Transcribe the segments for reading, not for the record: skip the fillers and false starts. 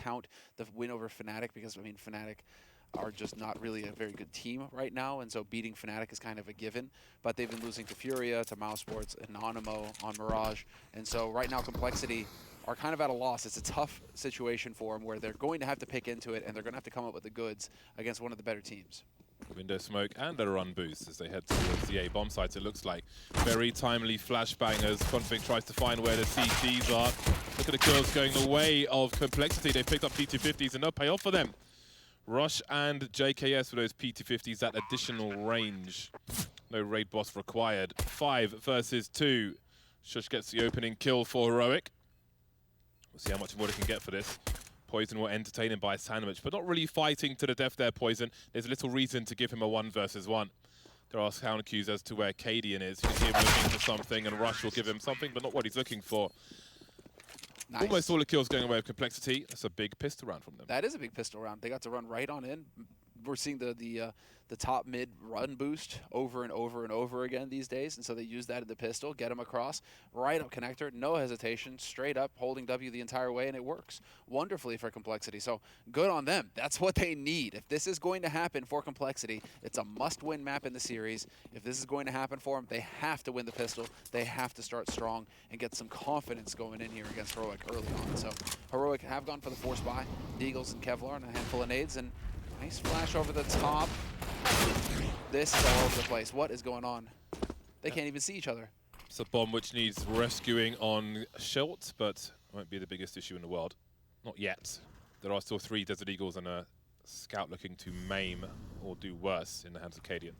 count the win over Fnatic because, I mean, Fnatic are just not really a very good team right now, and so beating Fnatic is kind of a given. But they've been losing to Furia, to Mouse Sports, Anonymous on Mirage, and so right now Complexity are kind of at a loss. It's a tough situation for them where they're going to have to pick into it, and they're going to have to come up with the goods against one of the better teams. Window smoke and a run boost as they head towards the A bomb site. It looks like very timely flashbang as Config tries to find where the CTs are. Look at the kills going the way of Complexity. They picked up P250s and they'll pay off for them. Rush and JKS with those P250s, that additional range. No raid boss required. 5 versus 2. Shush gets the opening kill for Heroic. We'll see how much more they can get for this. Poison will entertain him by a sandwich, but not really fighting to the death there, Poison. There's little reason to give him a 1 versus 1. There are counter cues as to where Cadian is. You see him looking for something, and Rush will give him something, but not what he's looking for. Nice. Almost all the kills going away with Complexity. That's a big pistol round from them. That is a big pistol round. They got to run right on in. We're seeing the top mid run boost over and over and over again these days, and so they use that in the pistol, get him across, right up connector, no hesitation, straight up, holding W the entire way, and it works wonderfully for Complexity. So good on them. That's what they need. If this is going to happen for Complexity, it's a must-win map in the series. If this is going to happen for them, they have to win the pistol. They have to start strong and get some confidence going in here against Heroic early on. So Heroic have gone for the force buy, Deagles and Kevlar and a handful of nades, and nice flash over the top. This is all over the place. What is going on? They can't even see each other. It's a bomb which needs rescuing on Schult, but won't be the biggest issue in the world. Not yet. There are still 3 Desert Eagles and a scout looking to maim or do worse in the hands of Cadian.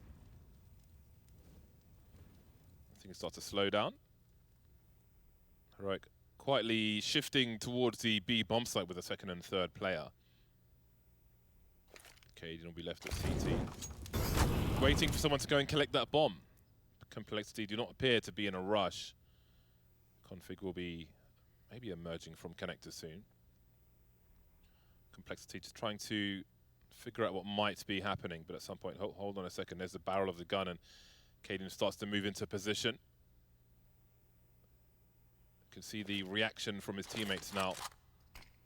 I think it starts to slow down. Heroic quietly shifting towards the B bomb site with a 2nd and 3rd player. Cadian will be left at CT. Waiting for someone to go and collect that bomb. Complexity do not appear to be in a rush. Config will be maybe emerging from connector soon. Complexity just trying to figure out what might be happening, but at some point, hold on a second, there's the barrel of the gun and Cadian starts to move into position. You can see the reaction from his teammates now.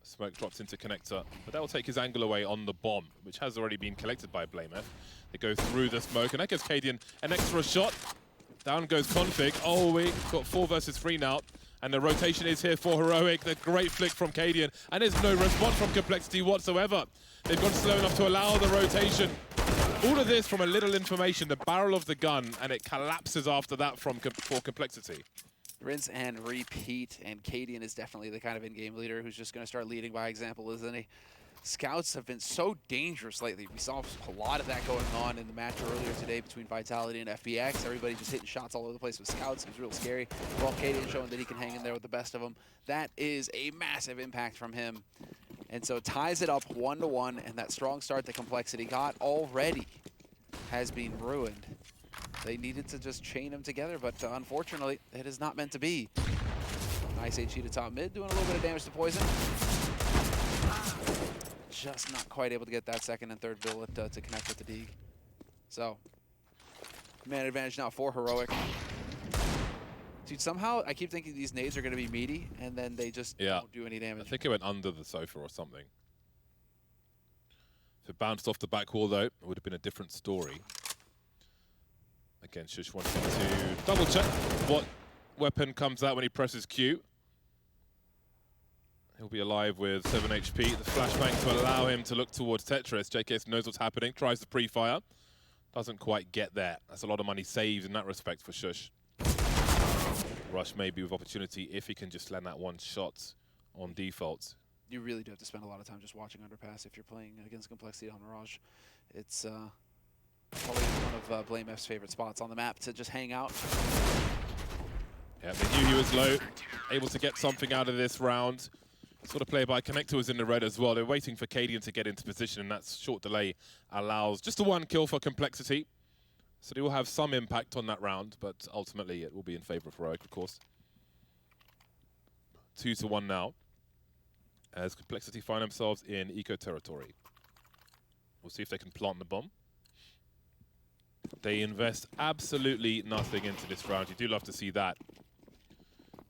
Smoke drops into connector, but that will take his angle away on the bomb, which has already been collected by BlameF. They go through the smoke, and that gives Cadian an extra shot. Down goes Config. Oh, we got 4 versus 3 now, and the rotation is here for Heroic. The great flick from Cadian, and there's no response from Complexity whatsoever. They've gone slow enough to allow the rotation. All of this from a little information, the barrel of the gun, and it collapses after that for Complexity. Rinse and repeat, and Cadian is definitely the kind of in-game leader who's just going to start leading by example, isn't he? Scouts have been so dangerous lately. We saw a lot of that going on in the match earlier today between Vitality and FBX. Everybody just hitting shots all over the place with Scouts. It was real scary. Well, Cadian showing that he can hang in there with the best of them. That is a massive impact from him. And so ties it up 1-1, and that strong start that Complexity got already has been ruined. They needed to just chain them together, but unfortunately, it is not meant to be. Nice HE to top mid, doing a little bit of damage to Poison. Just not quite able to get that 2nd and 3rd billet to connect with the Deeg. So, man advantage now for Heroic. Dude, somehow I keep thinking these nades are going to be meaty, and then they just don't do any damage. I think it went under the sofa or something. If it bounced off the back wall, though, it would have been a different story. Again, Shush wanting to double check what weapon comes out when he presses Q. He'll be alive with 7 HP. The flashbang to allow him to look towards Tetris. JKS knows what's happening, tries the pre-fire. Doesn't quite get there. That's a lot of money saved in that respect for Shush. Rush maybe with opportunity if he can just land that 1 shot on default. You really do have to spend a lot of time just watching Underpass if you're playing against Complexity on Mirage. It's probably one of BlameF's favorite spots on the map to just hang out. Yeah, they knew he was low, able to get something out of this round. Sort of play by Connector was in the red as well. They're waiting for Cadian to get into position, and that short delay allows just a 1 kill for Complexity. So they will have some impact on that round, but ultimately it will be in favor of Heroic, of course. 2-1 now, as Complexity find themselves in eco territory. We'll see if they can plant the bomb. They invest absolutely nothing into this round. You do love to see that.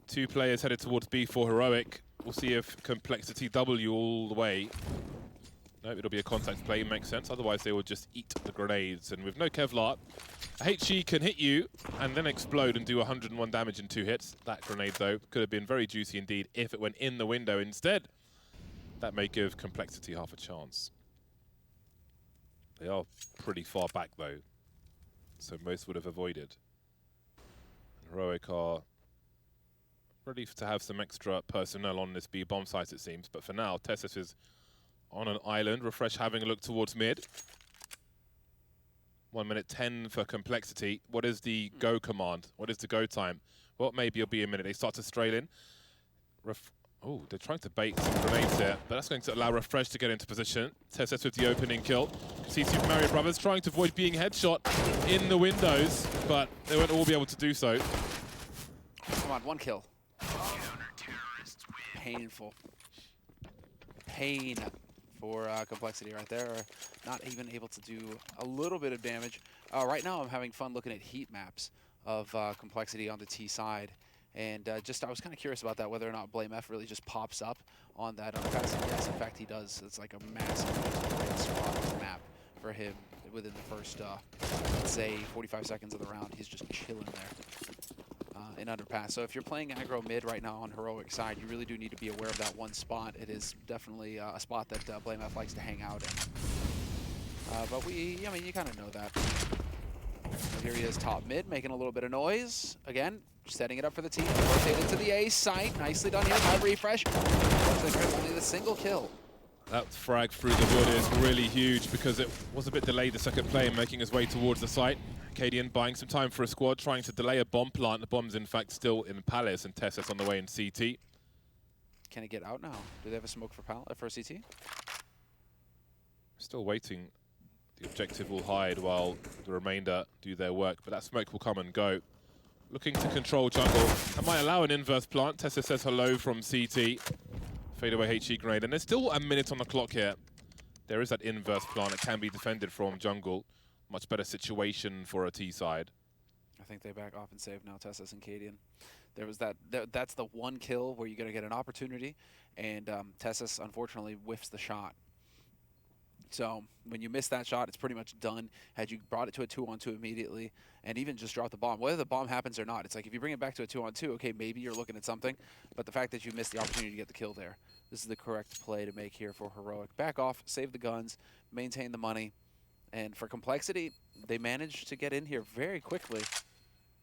2 players headed towards B for Heroic. We'll see if Complexity W all the way. No, it'll be a contact play, makes sense. Otherwise, they will just eat the grenades. And with no Kevlar, a HE can hit you and then explode and do 101 damage in 2 hits. That grenade, though, could have been very juicy indeed if it went in the window instead. That may give Complexity half a chance. They are pretty far back, though, so most would have avoided. And Heroic are ready to have some extra personnel on this B bomb site, it seems. But for now, Tessus is on an island. Refresh having a look towards mid. 1 minute 10 for Complexity. What is the go command? What is the go time? Well, maybe it'll be a minute. They start to strail in. Oh, they're trying to bait some grenades here, but that's going to allow Refresh to get into position. Tessus with the opening kill. See Super Mario Brothers trying to avoid being headshot in the windows, but they won't all be able to do so. Come on, 1 kill. Painful. Pain for Complexity right there. Not even able to do a little bit of damage. Right now I'm having fun looking at heat maps of Complexity on the T side. And I was kind of curious about that, whether or not Blame F really just pops up on that underpass. And yes, in fact, he does. It's like a massive red spot map for him within the first, let's say, 45 seconds of the round. He's just chilling there in underpass. So if you're playing aggro mid right now on Heroic side, you really do need to be aware of that one spot. It is definitely a spot that Blame F likes to hang out in. But I mean, you kind of know that. So here he is, top mid, making a little bit of noise. Again, setting it up for the team. Rotated to the A site. Nicely done here by Refresh. Only the single kill. That frag through the wood is really huge because it was a bit delayed, the second play, making his way towards the site. Cadian buying some time for a squad, trying to delay a bomb plant. The bomb's, in fact, still in Palace, and Tessus on the way in CT. Can it get out now? Do they have a smoke for CT? Still waiting. The objective will hide while the remainder do their work, but that smoke will come and go. Looking to control jungle. That might allow an inverse plant. Tessus says hello from CT. Fadeaway HE grenade. And there's still a minute on the clock here. There is that inverse plant that can be defended from jungle. Much better situation for a T side. I think they back off and save now, Tessus and Cadian. There was that's the 1 kill where you're going to get an opportunity, and Tessus unfortunately whiffs the shot. So when you miss that shot, it's pretty much done. Had you brought it to a 2-on-2 immediately and even just dropped the bomb, whether the bomb happens or not, it's like if you bring it back to a 2-on-2, okay, maybe you're looking at something. But the fact that you missed the opportunity to get the kill there, this is the correct play to make here for Heroic. Back off, save the guns, maintain the money. And for Complexity, they managed to get in here very quickly.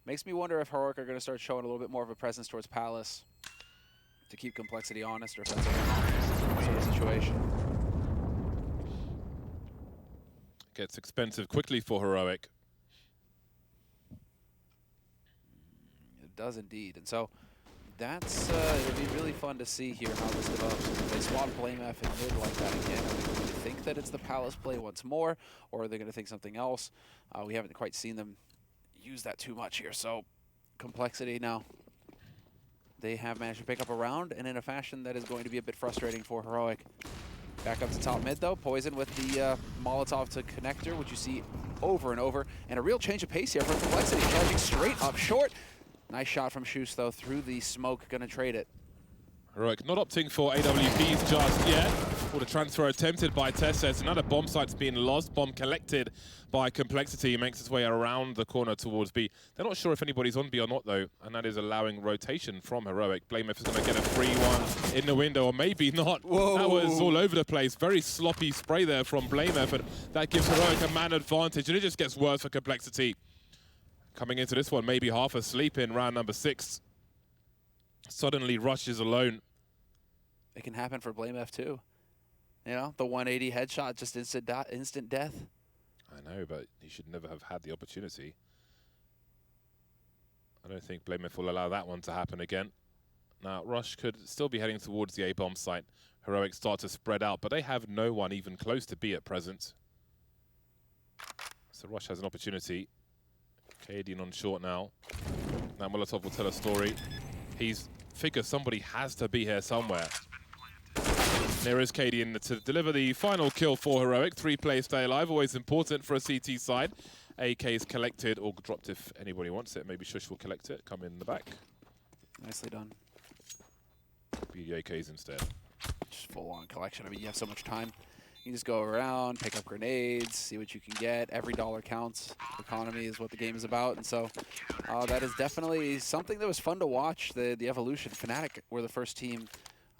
Makes me wonder if Heroic are going to start showing a little bit more of a presence towards Palace to keep Complexity honest, or if that's a sort of situation. Gets expensive quickly for Heroic. It does indeed. And so that's it'll be really fun to see here how this develops. If they swap Blame F in mid like that again, are they going to think that it's the Palace play once more, or are they going to think something else? We haven't quite seen them use that too much here. So Complexity now, they have managed to pick up a round, and in a fashion that is going to be a bit frustrating for Heroic. Back up to top mid, though. Poison with the Molotov to connector, which you see over and over. And a real change of pace here from Complexity, charging straight up short. Nice shot from Shoes, though, through the smoke. Gonna trade it. Heroic not opting for AWPs just yet. Or the transfer attempted by Tessus. Another bomb site's being lost. Bomb collected by Complexity. Makes its way around the corner towards B. They're not sure if anybody's on B or not, though. And that is allowing rotation from Heroic. Blame F is going to get a free one in the window, or maybe not. Whoa. That was all over the place. Very sloppy spray there from Blame F. And that gives Heroic a man advantage. And it just gets worse for Complexity. Coming into this one, maybe half asleep in round number 6. Suddenly Rush is alone. It can happen for Blame F, too. You know, the 180 headshot, just instant death. I know, but he should never have had the opportunity. I don't think Blame F will allow that one to happen again. Now, Rush could still be heading towards the A-bomb site. Heroic start to spread out, but they have no one even close to B at present. So Rush has an opportunity. Cadian on short now. Now Molotov will tell a story. He's figures somebody has to be here somewhere. There is Cadian to deliver the final kill for Heroic. 3 players stay alive, always important for a CT side. AK is collected or dropped if anybody wants it. Maybe Shush will collect it, come in the back. Nicely done. BAKs instead. Just full-on collection. I mean, you have so much time. You just go around, pick up grenades, see what you can get. Every dollar counts. Economy is what the game is about, and so that is definitely something that was fun to watch. The evolution. Fnatic were the first team.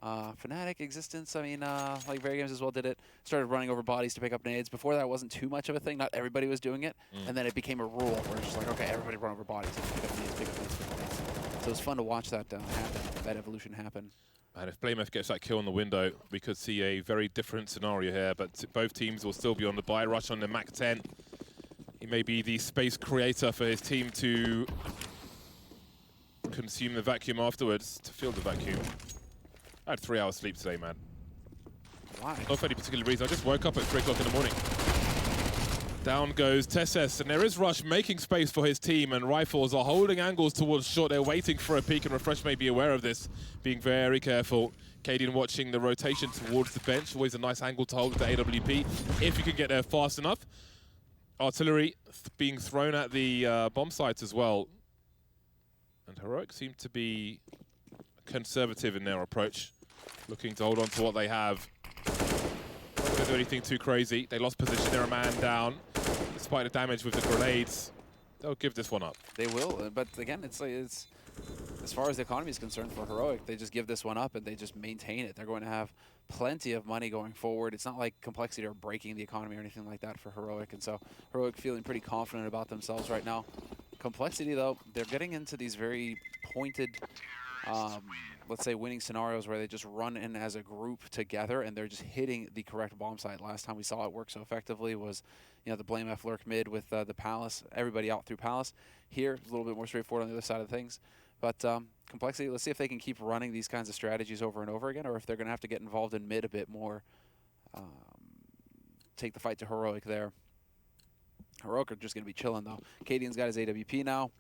Fnatic existence. I mean, like Very Games as well did it. Started running over bodies to pick up nades. Before that, it wasn't too much of a thing. Not everybody was doing it, and then it became a rule where it's just like, okay, everybody run over bodies, pick up nades, pick up nades, pick up nades. So it was fun to watch that happen. That evolution happen. And if BlameF gets that kill on the window, we could see a very different scenario here, but both teams will still be on the buy rush on the Mach 10. He may be the space creator for his team to consume the vacuum afterwards, to fill the vacuum. I had 3 hours sleep today, man. Why? Not for any particular reason. I just woke up at 3 o'clock in the morning. Down goes Tesses, and there is Rush making space for his team, and Rifles are holding angles towards short. They're waiting for a peek, and Refresh may be aware of this, being very careful. Cadian watching the rotation towards the bench. Always a nice angle to hold with the AWP, if you can get there fast enough. Artillery being thrown at the bomb sites as well. And Heroic seem to be conservative in their approach, looking to hold on to what they have. Not going to do anything too crazy. They lost position, they're a man down. Despite the damage with the grenades, they'll give this one up. They will, but again, it's as far as the economy is concerned for Heroic, they just give this one up and they just maintain it. They're going to have plenty of money going forward. It's not like Complexity are breaking the economy or anything like that for Heroic, and so Heroic feeling pretty confident about themselves right now. Complexity, though, they're getting into these very pointed, let's say, winning scenarios where they just run in as a group together and they're just hitting the correct bomb site. Last time we saw it work so effectively was, the BlameF lurk mid with the Palace, everybody out through Palace. Here, it's a little bit more straightforward on the other side of things. But Complexity, let's see if they can keep running these kinds of strategies over and over again, or if they're going to have to get involved in mid a bit more, take the fight to Heroic there. Heroic are just going to be chilling, though. Cadian's got his AWP now.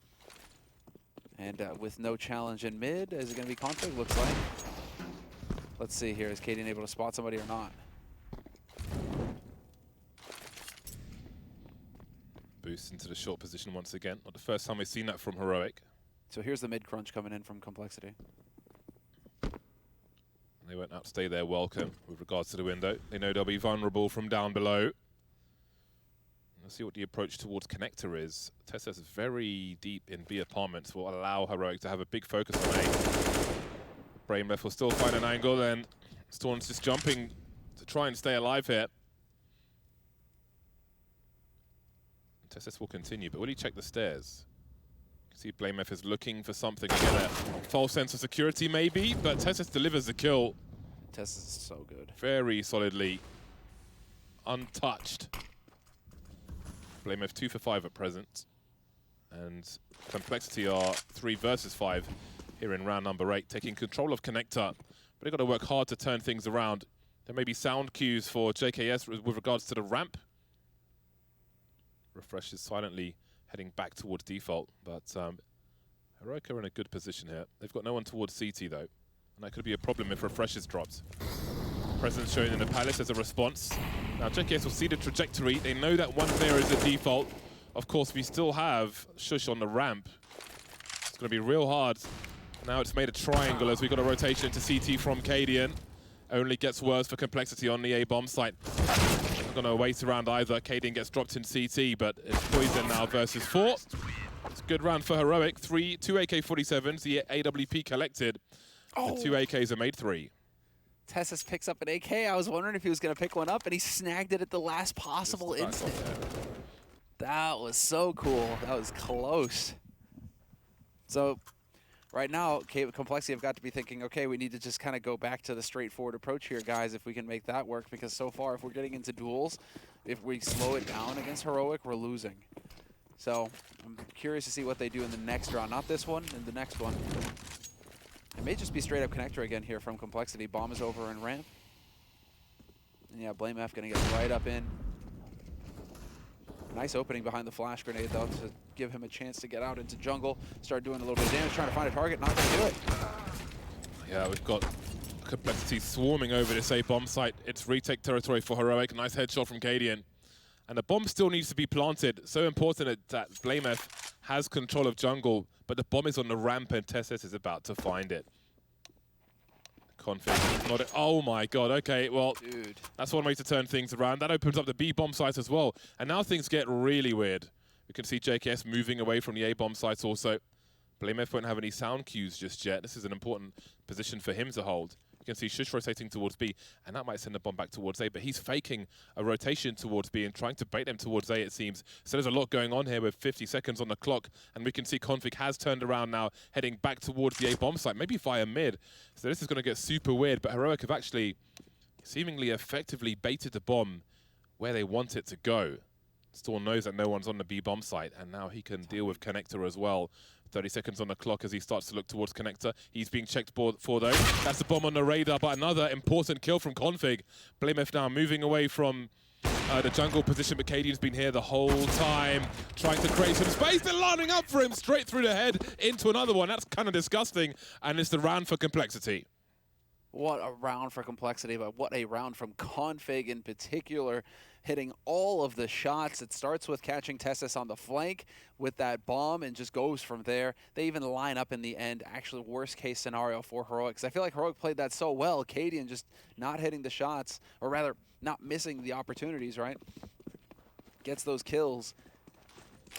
And with no challenge in mid, is it going to be conflict? Looks like. Let's see here. Is Cadian able to spot somebody or not? Boost into the short position once again. Not the first time we've seen that from Heroic. So here's the mid crunch coming in from Complexity. They won't outstay their welcome with regards to the window. They know they'll be vulnerable from down below. Let's see what the approach towards Connector is. Tesses is very deep in B apartments, will allow Heroic to have a big focus on A. BlameF will still find an angle, and Storm's just jumping to try and stay alive here. Tesses will continue, but will he check the stairs? You can see BlameF is looking for something to get a false sense of security maybe, but Tesses delivers the kill. Tesses is so good. Very solidly. Untouched. BlameF 2 for 5 at present. And Complexity are 3 versus 5 here in round number 8, taking control of Connector. But they've got to work hard to turn things around. There may be sound cues for JKS with regards to the ramp. Refresh is silently heading back towards default, but Heroic are in a good position here. They've got no one towards CT though, and that could be a problem if Refresh is dropped. Presence shown in the Palace as a response. Now JKS will see the trajectory. They know that one player is a default. Of course, we still have Shush on the ramp. It's going to be real hard. Now it's made a triangle as we got a rotation into CT from Cadian. Only gets worse for Complexity on the A bomb site. Not going to wait around either. Cadian gets dropped in CT, but it's Poison now versus 4. It's a good round for Heroic. 2 AK-47s, the AWP collected. Oh. The 2 AKs are made 3. Tesses picks up an AK. I was wondering if he was going to pick one up, and he snagged it at the last possible instant. That was so cool. That was close. So right now, Complexity have got to be thinking, okay, we need to just kind of go back to the straightforward approach here, guys, if we can make that work. Because so far, if we're getting into duels, if we slow it down against Heroic, we're losing. So I'm curious to see what they do in the next round. Not this one, in the next one. It may just be straight up Connector again here from Complexity. Bomb is over in ramp. And yeah, BlameF going to get right up in. Nice opening behind the flash grenade, though, to give him a chance to get out into jungle, start doing a little bit of damage, trying to find a target, not going to do it. Yeah, we've got Complexity swarming over this A bomb site. It's retake territory for Heroic. Nice headshot from Cadian. And the bomb still needs to be planted. So important that BlameF has control of jungle, but the bomb is on the ramp and Tesses is about to find it. Config not it. Oh my god, okay, well, Dude. that's one way to turn things around. That opens up the B bomb sites as well. And now things get really weird. We can see JKS moving away from the A bomb sites also. BlameF won't have any sound cues just yet. This is an important position for him to hold. You can see Shush rotating towards B, and that might send the bomb back towards A, but he's faking a rotation towards B and trying to bait them towards A, it seems. So there's a lot going on here with 50 seconds on the clock, and we can see Config has turned around now, heading back towards the A bomb site, maybe via mid. So this is going to get super weird, but Heroic have actually seemingly effectively baited the bomb where they want it to go. Storm knows that no one's on the B bomb site, and now he can deal with Connector as well. 30 seconds on the clock as he starts to look towards Connector. He's being checked for though. That's the bomb on the radar, but another important kill from Config. BlameF now moving away from the jungle position, but Cadian's been here the whole time, trying to create some space. They're lining up for him straight through the head into another one. That's kind of disgusting, and it's the round for Complexity. What a round for Complexity, but what a round from Config in particular, hitting all of the shots. It starts with catching Tessus on the flank with that bomb and just goes from there. They even line up in the end, actually worst case scenario for Heroic, because I feel like Heroic played that so well. Cadian just not hitting the shots, or rather not missing the opportunities, right? Gets those kills.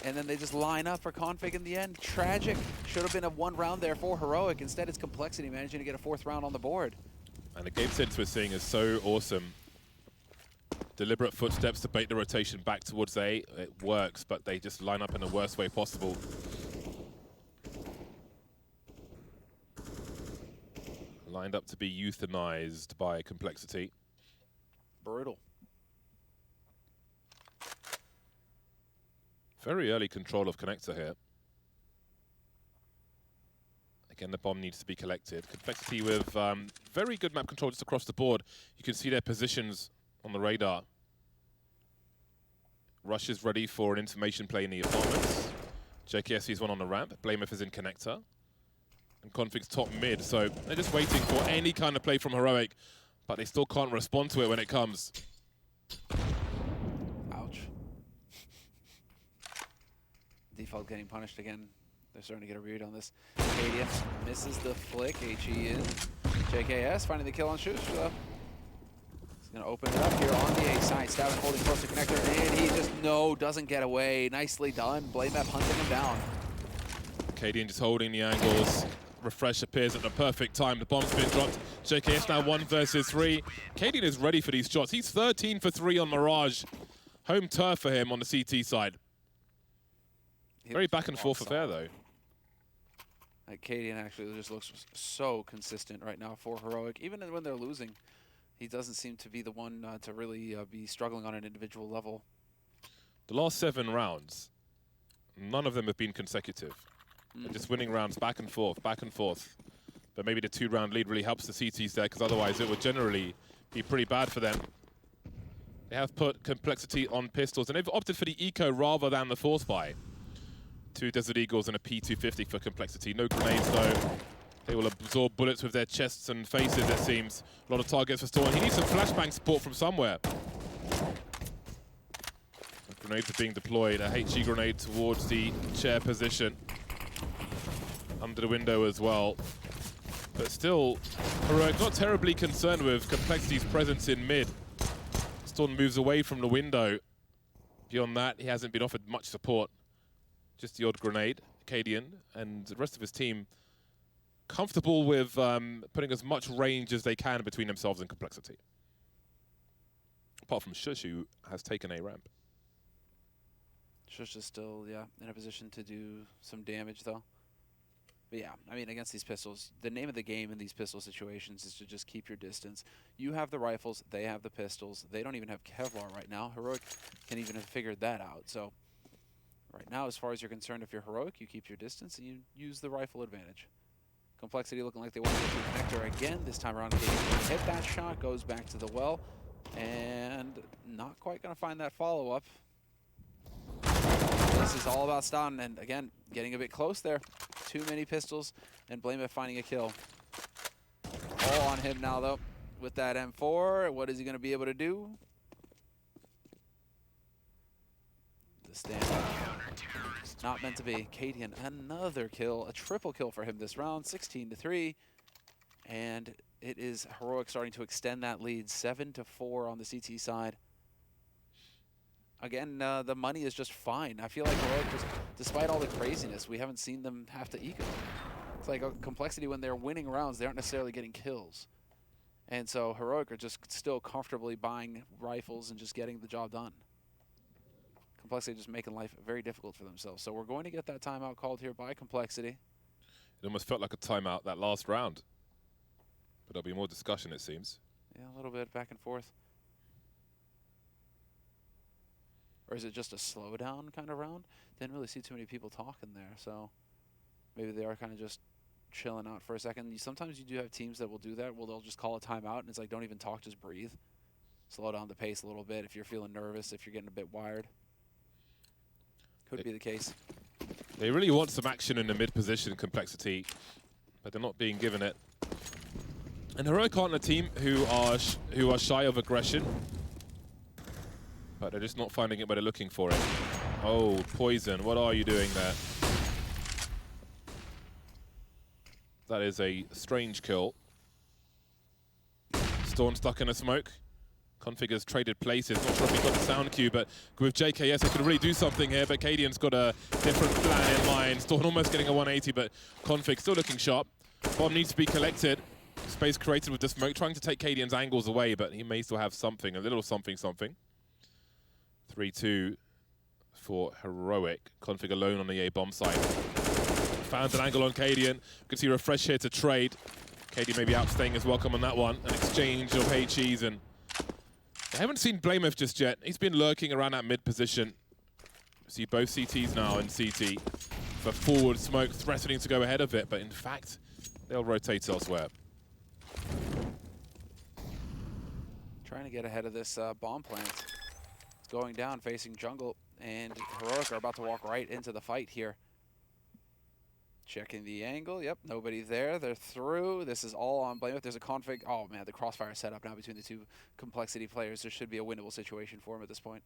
And then they just line up for Config in the end. Tragic. Should have been a one round there for Heroic. Instead, it's Complexity managing to get a fourth round on the board. And the game sense we're seeing is so awesome. Deliberate footsteps to bait the rotation back towards A. It works, but they just line up in the worst way possible. Lined up to be euthanized by Complexity. Brutal. Very early control of Connector here. Again, the bomb needs to be collected. Complexity with very good map control just across the board. You can see their positions on the radar. Rush is ready for an information play in the apartments. JKS sees one on the ramp. BlameF is in Connector. And Config's top mid, so they're just waiting for any kind of play from Heroic, but they still can't respond to it when it comes. Ouch. Default getting punished again. They're starting to get a read on this. Cadian misses the flick. HE in. JKS finding the kill on Shush, though. He's going to open it up here on the A side. Stavin holding close to Connector, and he just, doesn't get away. Nicely done. BlameF hunting him down. Cadian just holding the angles. Refresh appears at the perfect time. The bomb's been dropped. JKS now 1 versus 3. Cadian is ready for these shots. He's 13 for 3 on Mirage. Home turf for him on the CT side. Very back and forth affair, though. Cadian actually just looks so consistent right now for Heroic. Even when they're losing, he doesn't seem to be the one to really be struggling on an individual level. The last 7 rounds, none of them have been consecutive. They're just winning rounds back and forth, back and forth. But maybe the 2-round lead really helps the CTs there, because otherwise it would generally be pretty bad for them. They have put Complexity on pistols, and they've opted for the Eco rather than the Force Buy. 2 Desert Eagles and a P250 for Complexity. No grenades, though. They will absorb bullets with their chests and faces, it seems. A lot of targets for Storm. He needs some flashbang support from somewhere. Grenades are being deployed. A HE grenade towards the chair position. Under the window as well. But still, Heroic not terribly concerned with Complexity's presence in mid. Storm moves away from the window. Beyond that, he hasn't been offered much support. Just the odd grenade. Cadian and the rest of his team comfortable with putting as much range as they can between themselves and Complexity. Apart from Shush, who has taken a ramp. Shush is still, in a position to do some damage, though. But yeah, I mean, against these pistols, the name of the game in these pistol situations is to just keep your distance. You have the rifles, they have the pistols. They don't even have Kevlar right now. Heroic can even have figured that out. So right now, as far as you're concerned, if you're Heroic, you keep your distance and you use the rifle advantage. Complexity looking like they want to get to Connector again. This time around, hit that shot, goes back to the well, and not quite going to find that follow-up. This is all about Stauden, and again, getting a bit close there. Too many pistols, and BlameF finding a kill. All on him now, though, with that M4. What is he going to be able to do? The stand-up. Not meant to be. Cadian, another kill, a triple kill for him this round, 16 to 3. And it is Heroic starting to extend that lead, 7-4 on the CT side. Again, the money is just fine. I feel like Heroic, just despite all the craziness, we haven't seen them have to eco. It's like a Complexity, when they're winning rounds, they aren't necessarily getting kills. And so Heroic are just still comfortably buying rifles and just getting the job done. Complexity just making life very difficult for themselves. So we're going to get that timeout called here by Complexity. It almost felt like a timeout that last round. But there'll be more discussion, it seems. Yeah, a little bit back and forth. Or is it just a slowdown kind of round? Didn't really see too many people talking there, so maybe they are kind of just chilling out for a second. Sometimes you do have teams that will do that. Well, they'll just call a timeout, and it's like, don't even talk, just breathe. Slow down the pace a little bit if you're feeling nervous, if you're getting a bit wired. Could be the case. They really want some action in the mid position, Complexity, but they're not being given it. And Heroic aren't a team who are shy of aggression, but they're just not finding it where they're looking for it. Oh, Poison, what are you doing there? That is a strange kill. Storm stuck in a smoke. Config has traded places. Not sure if he got the sound cue, but with JKS, they could really do something here, but Cadian's got a different plan in mind. Storm almost getting a 180, but Config still looking sharp. Bomb needs to be collected. Space created with the smoke, trying to take Cadian's angles away, but he may still have something, a little something. 3-2 for Heroic. Config alone on the A bomb site. Found an angle on Cadian. You can see Refresh here to trade. Cadian maybe outstaying his welcome on that one. An exchange of HEs, and I haven't seen Blameth just yet. He's been lurking around that mid position. See both CTs now in CT. For forward smoke, threatening to go ahead of it, but in fact, they'll rotate elsewhere. Trying to get ahead of this bomb plant. It's going down, facing jungle, and Heroic are about to walk right into the fight here. Checking the angle. Yep, nobody there. They're through. This is all on Blameth. There's a config. Oh, man, the crossfire set up now between the two Complexity players. There should be a winnable situation for him at this point.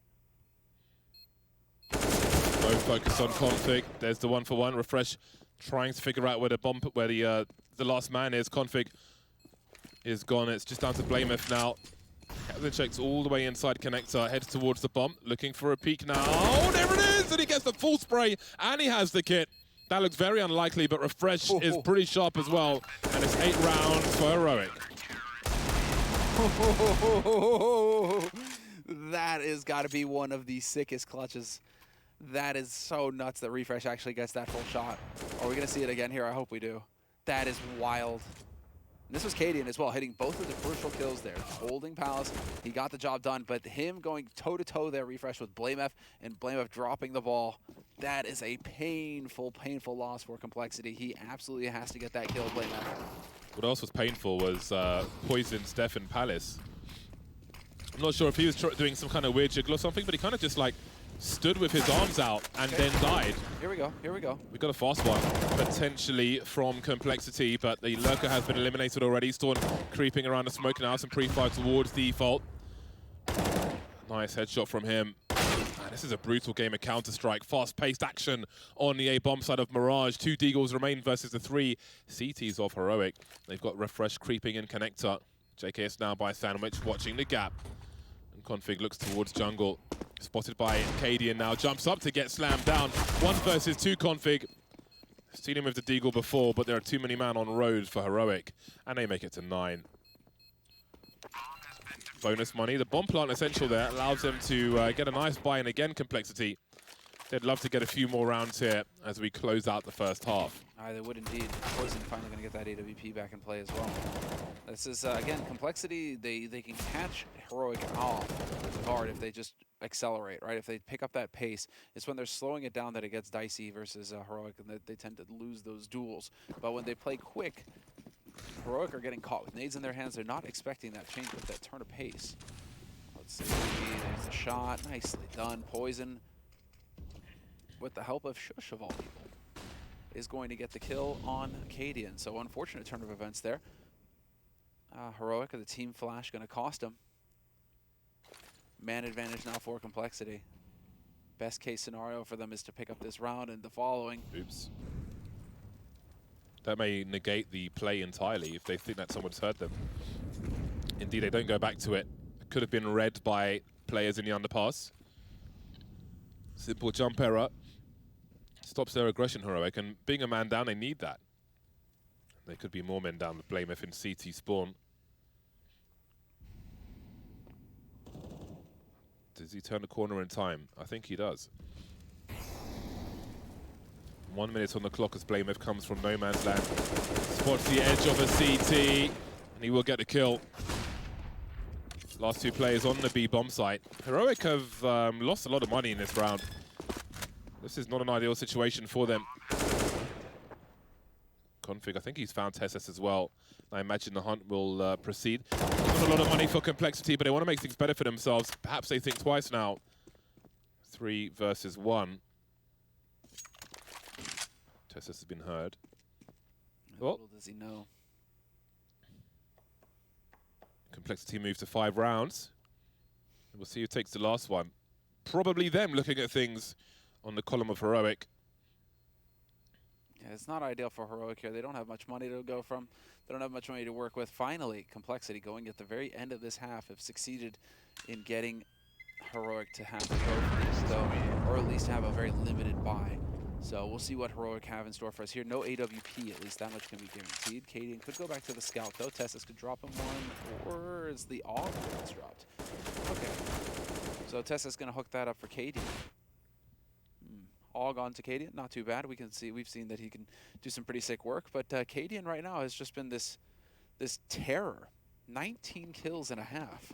Both focused on config. There's the 1-for-1. Refresh trying to figure out where the last man is. Config is gone. It's just down to Blameth now. CASA checks all the way inside connector, heads towards the bomb, looking for a peek now. Oh, there it is! And he gets the full spray, and he has the kit. That looks very unlikely, but Refresh is pretty sharp as well. And it's 8 rounds for Heroic. That is got to be one of the sickest clutches. That is so nuts that Refresh actually gets that full shot. Are we going to see it again here? I hope we do. That is wild. And this was Cadian as well, hitting both of the crucial kills there. Holding Palace, he got the job done, but him going toe-to-toe there, Refresh with Blameth, and Blameth dropping the ball. That is a painful, painful loss for Complexity. He absolutely has to get that kill, Blameth. What else was painful was Poison Stefan Palace. I'm not sure if he was doing some kind of weird jiggle or something, but he kind of just like stood with his arms out and then died. Here we go, here we go. We got a fast one, potentially from Complexity, but the Lurker has been eliminated already. Storm creeping around the smoke now, some pre-fire towards default. Nice headshot from him. Man, this is a brutal game of Counter-Strike. Fast-paced action on the A-bomb side of Mirage. 2 Deagles remain versus the 3 CTs of Heroic. They've got Refresh creeping in connector. JKS now by Sandwich, watching the gap. And Config looks towards jungle. Spotted by Cadian now, jumps up to get slammed down. 1 versus 2 Config. Seen him with the Deagle before, but there are too many man on road for Heroic. And they make it to 9. Bonus money. The bomb plant essential there allows them to get a nice buy-in again, Complexity. They'd love to get a few more rounds here as we close out the first half. They would indeed. Poison finally going to get that AWP back in play as well. This is, again, Complexity, they can catch Heroic off guard if they just accelerate, right? If they pick up that pace. It's when they're slowing it down that it gets dicey versus Heroic, and they tend to lose those duels. But when they play quick, Heroic are getting caught with nades in their hands. They're not expecting that change with that turn of pace. Let's see. There's a shot. Nicely done. Poison, with the help of Shush of all people, is going to get the kill on Cadian. So unfortunate turn of events there. Heroic, the team flash, going to cost him. Man advantage now for Complexity. Best case scenario for them is to pick up this round and the following. Oops. That may negate the play entirely if they think that someone's heard them. Indeed, they don't go back to it. It could have been read by players in the underpass. Simple jump error. Stops their aggression, Heroic, and being a man down, they need that. There could be more men down with Blamef in CT spawn. Does he turn the corner in time? I think he does. 1 minute on the clock as Blamef comes from no man's land. Spots the edge of a CT, and he will get the kill. Last two players on the B bomb site. Heroic have lost a lot of money in this round. This is not an ideal situation for them. Config, I think he's found Tessus as well. I imagine the hunt will proceed. Not a lot of money for Complexity, but they want to make things better for themselves. Perhaps they think twice now. 3 versus 1. Tessus has been heard. How little does he know? Complexity moves to 5 rounds. And we'll see who takes the last one. Probably them looking at things on the column of Heroic. Yeah, it's not ideal for Heroic here. They don't have much money to go from. They don't have much money to work with. Finally, Complexity going at the very end of this half have succeeded in getting Heroic to have to go for this, though, or at least have a very limited buy. So we'll see what Heroic have in store for us here. No AWP, at least that much can be guaranteed. Cadian could go back to the scout, though. Tessus could drop him one, or is the AUG that's dropped? Okay. So Tessus going to hook that up for Cadian. AUG onto Cadian, not too bad. We've seen that he can do some pretty sick work, but Cadian right now has just been this terror. 19 kills and a half.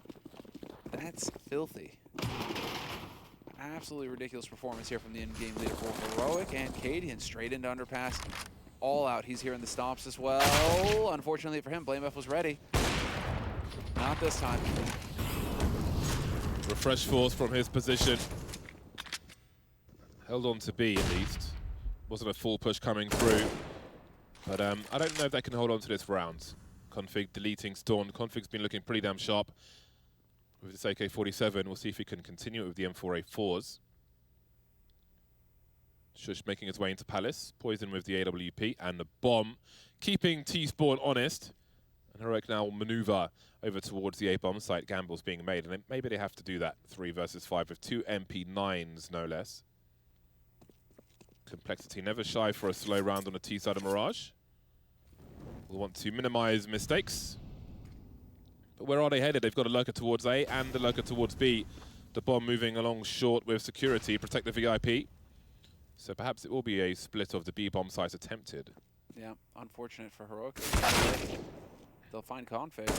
That's filthy. Absolutely ridiculous performance here from the in-game leader for Heroic, and Cadian straight into underpass. All out. He's here in the stomps as well. Unfortunately for him, Blamef was ready. Not this time. Refresh force from his position. Held on to B at least. Wasn't a full push coming through. But I don't know if they can hold on to this round. Config deleting Storm. Config's been looking pretty damn sharp with this AK-47. We'll see if he can continue it with the M4A4s. Shush making his way into Palace. Poison with the AWP and the bomb. Keeping T-Spawn honest. And Heroic now will maneuver over towards the A-bomb site. Gamble's being made. And maybe they have to do that. 3 versus 5 with 2 MP9s, no less. Complexity never shy for a slow round on the T side of Mirage. We'll want to minimize mistakes. But where are they headed? They've got a lurker towards A and a lurker towards B. The bomb moving along short with security, protect the VIP. So perhaps it will be a split of the B bomb sites attempted. Yeah, unfortunate for Heroic. They'll find Config.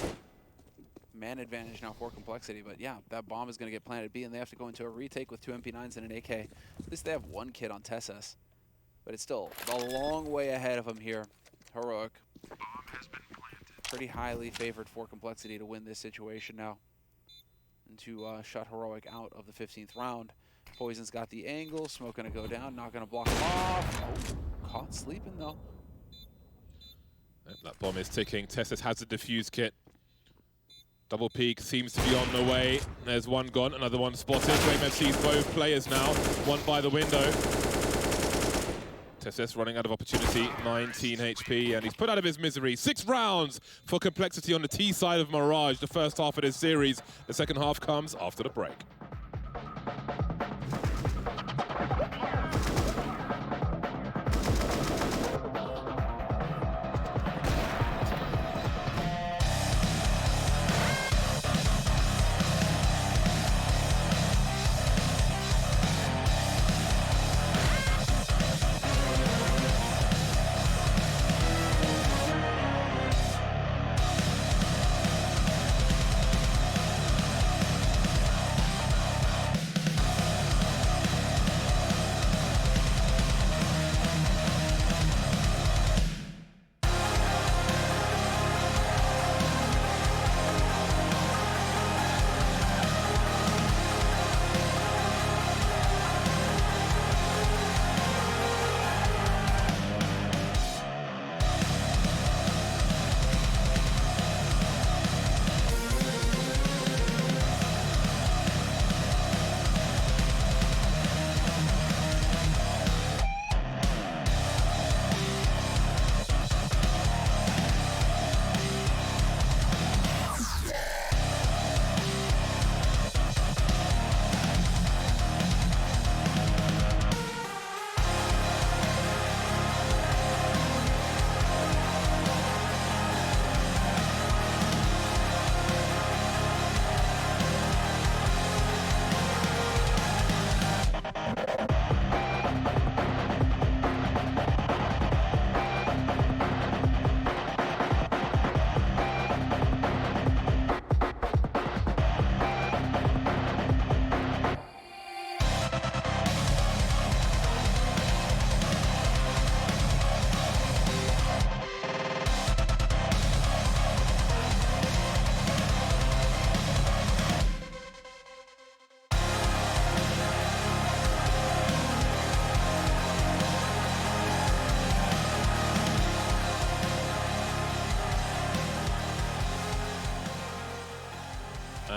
Man advantage now for Complexity, but yeah, that bomb is going to get planted B, and they have to go into a retake with 2 MP9s and an AK. At least they have 1 kid on Tessus, but it's still a long way ahead of him here. Heroic, pretty highly favored for Complexity to win this situation now, and to shut Heroic out of the 15th round. Poison's got the angle, smoke going to go down, not going to block him off. Oh, caught sleeping though. That bomb is ticking. Tessus has a defuse kit. Double peek seems to be on the way. There's one gone, another one spotted. Blamef sees both players now. One by the window. Tessus running out of opportunity. 19 HP, and he's put out of his misery. 6 rounds for Complexity on the T side of Mirage. The first half of this series. The second half comes after the break.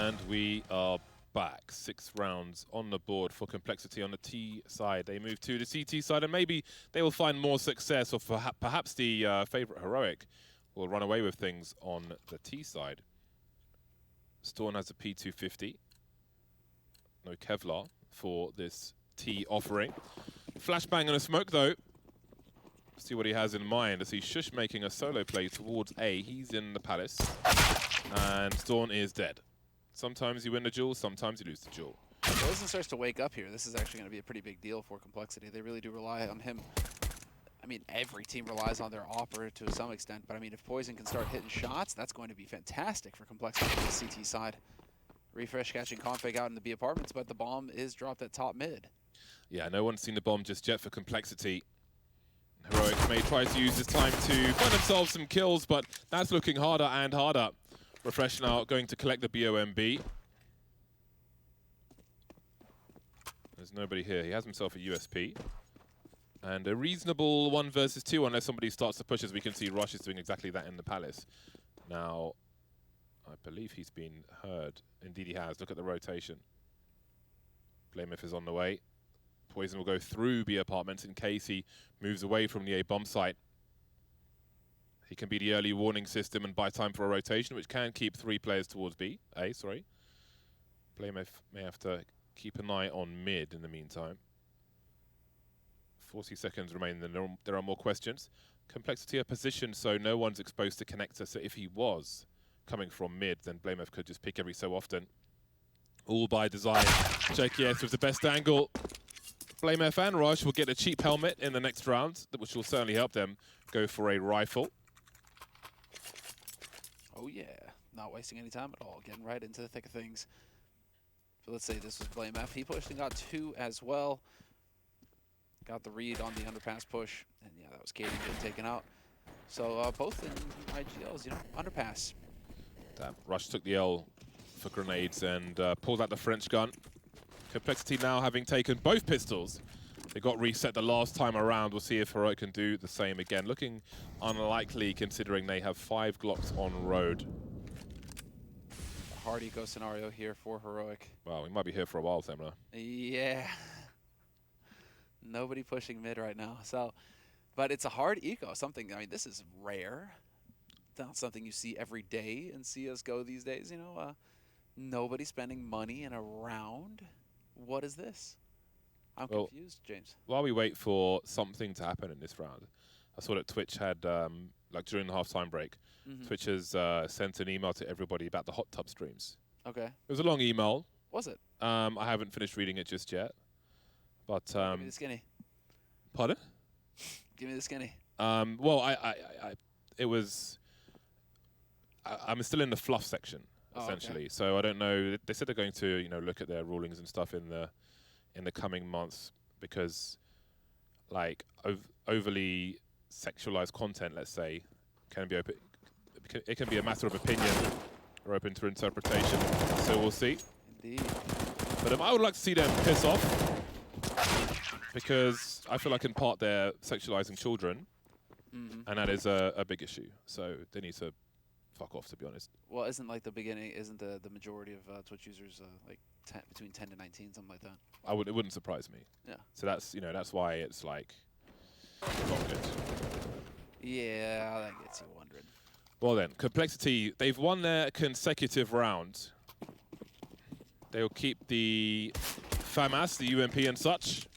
And we are back. 6 rounds on the board for Complexity on the T side. They move to the CT side, and maybe they will find more success, or perhaps the favorite Heroic will run away with things on the T side. Storm has a P250. No Kevlar for this T offering. Flashbang and a smoke, though. See what he has in mind as he's Shush making a solo play towards A. He's in the Palace, and Storm is dead. Sometimes you win the duel, sometimes you lose the duel. Poison starts to wake up here. This is actually going to be a pretty big deal for Complexity. They really do rely on him. I mean, every team relies on their Opera to some extent, but I mean, if Poison can start hitting shots, that's going to be fantastic for Complexity on the CT side. Refresh catching config out in the B apartments, but the bomb is dropped at top mid. Yeah, no one's seen the bomb just yet for Complexity. Heroic may try to use this time to find themselves some kills, but that's looking harder and harder. Refresh now going to collect the BOMB. There's nobody here. He has himself a USP. And a reasonable 1 versus 2, unless somebody starts to push, as we can see Rush is doing exactly that in the Palace. Now, I believe he's been heard. Indeed he has. Look at the rotation. Blameif is on the way. Poison will go through B apartments in case he moves away from the A bomb site. He can be the early warning system and buy time for a rotation, which can keep 3 players towards B. A, sorry. Blameif may have to keep an eye on mid in the meantime. 40 seconds remain, then there are more questions. Complexity are positioned so no one's exposed to connector, so if he was coming from mid, then Blameif could just pick every so often. All by design. Check yes with the best angle. Blameif and Rush will get a cheap helmet in the next round, which will certainly help them go for a rifle. Oh yeah, not wasting any time at all, getting right into the thick of things. So let's say this was Blameif. He pushed and got 2 as well. Got the read on the underpass push, and yeah, that was Katie getting taken out. So both in IGLs, you know, underpass. Damn. Rush took the L for grenades and pulled out the French gun. Complexity now having taken both pistols. They got reset the last time around. We'll see if Heroic can do the same again. Looking unlikely considering they have 5 Glocks on road. A hard eco scenario here for Heroic. Wow, we might be here for a while, Semra. Yeah. Nobody pushing mid right now. So, but it's a hard eco. Something, I mean, this is rare. Not something you see every day in CSGO these days, you know. Nobody spending money in a round. What is this? I'm confused, James. While we wait for something to happen in this round, I saw that Twitch had, like during the halftime break, Twitch has sent an email to everybody about the hot tub streams. Okay. It was a long email. Was it? I haven't finished reading it just yet. But give me the skinny. Pardon? Give me the skinny. Well, it was. I'm still in the fluff section essentially, okay. So I don't know. They said they're going to, you know, look at their rulings and stuff in the coming months because, like, overly sexualized content, let's say, can be open. It can be a matter of opinion or open to interpretation. So we'll see. Indeed. But I would like to see them piss off. Because I feel like in part they're sexualizing children, and that is a big issue. So they need to fuck off, to be honest. Well, isn't like the beginning? Isn't the majority of Twitch users like between 10 to 19, something like that? It wouldn't surprise me. Yeah. So that's why it's like not good. Yeah, that gets you wondering. Well then, Complexity, they've won their consecutive round. They'll keep the FAMAS, the UMP and such.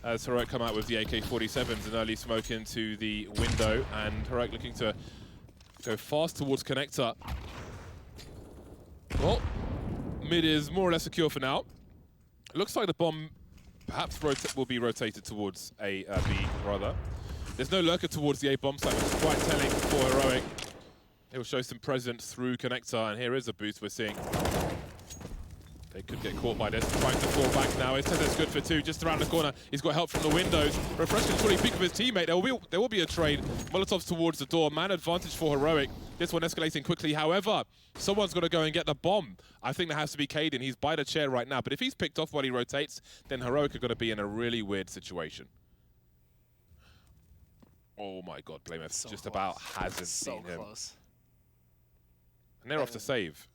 As Heroic come out with the AK-47s, an early smoke into the window, and Heroic looking to go fast towards connector. Well, mid is more or less secure for now. It looks like the bomb perhaps will be rotated towards A, B, rather. There's no lurker towards the A bomb site, which is quite telling for Heroic. It will show some presence through connector, and here is a boost we're seeing. They could get caught by this, trying to fall back now. It says it's good for 2, just around the corner. He's got help from the windows. Refresh can surely pick up his teammate. There will be a trade. Molotov's towards the door. Man advantage for Heroic. This one escalating quickly. However, someone's got to go and get the bomb. I think that has to be Caden. He's by the chair right now. But if he's picked off while he rotates, then Heroic are going to be in a really weird situation. Oh my God, Blameif So just close. About hasn't seen him. So close. And they're off to save.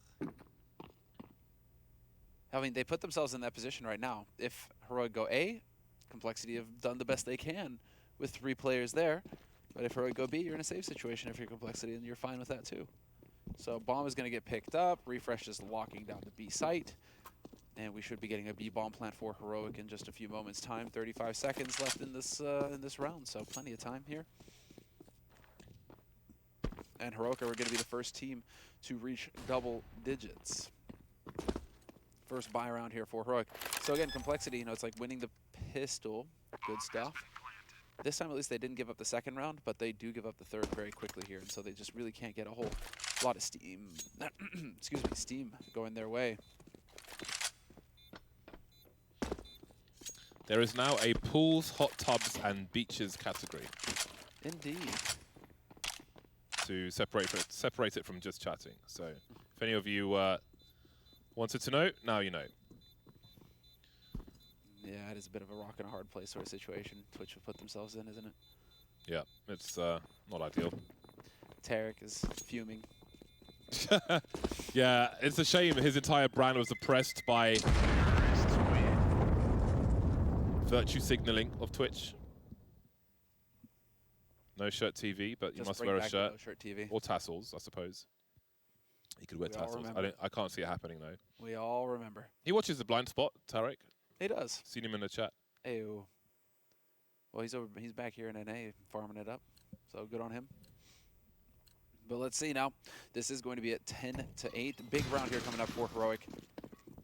I mean, they put themselves in that position right now. If Heroic go A, Complexity have done the best they can with 3 players there. But if Heroic go B, you're in a safe situation if you're Complexity, and you're fine with that too. So bomb is going to get picked up. Refresh is locking down the B site. And we should be getting a B bomb plant for Heroic in just a few moments' time. 35 seconds left in this round, so plenty of time here. And Heroic are going to be the first team to reach double digits. First buy round here for Heroic. So again, Complexity, you know, it's like winning the pistol. Good stuff. This time at least they didn't give up the second round, but they do give up the third very quickly here, and so they just really can't get a whole lot of steam, excuse me, steam going their way. There is now a pools, hot tubs, and beaches category. Indeed. To separate it from just chatting. So if any of you wanted to know, now you know. Yeah, it is a bit of a rock and a hard place sort of situation Twitch have put themselves in, isn't it? Yeah, it's not ideal. Tarek is fuming. Yeah, it's a shame his entire brand was oppressed by virtue signaling of Twitch. No shirt TV, but you must wear a shirt. No shirt TV. Or tassels, I suppose. He could wear tassels. I can't see it happening though. We all remember. He watches The Blind Spot, Tarek. He does. Seen him in the chat. Ew. Well, he's back here in NA farming it up, so good on him. But let's see now. This is going to be at 10-8. Big round here coming up for Heroic.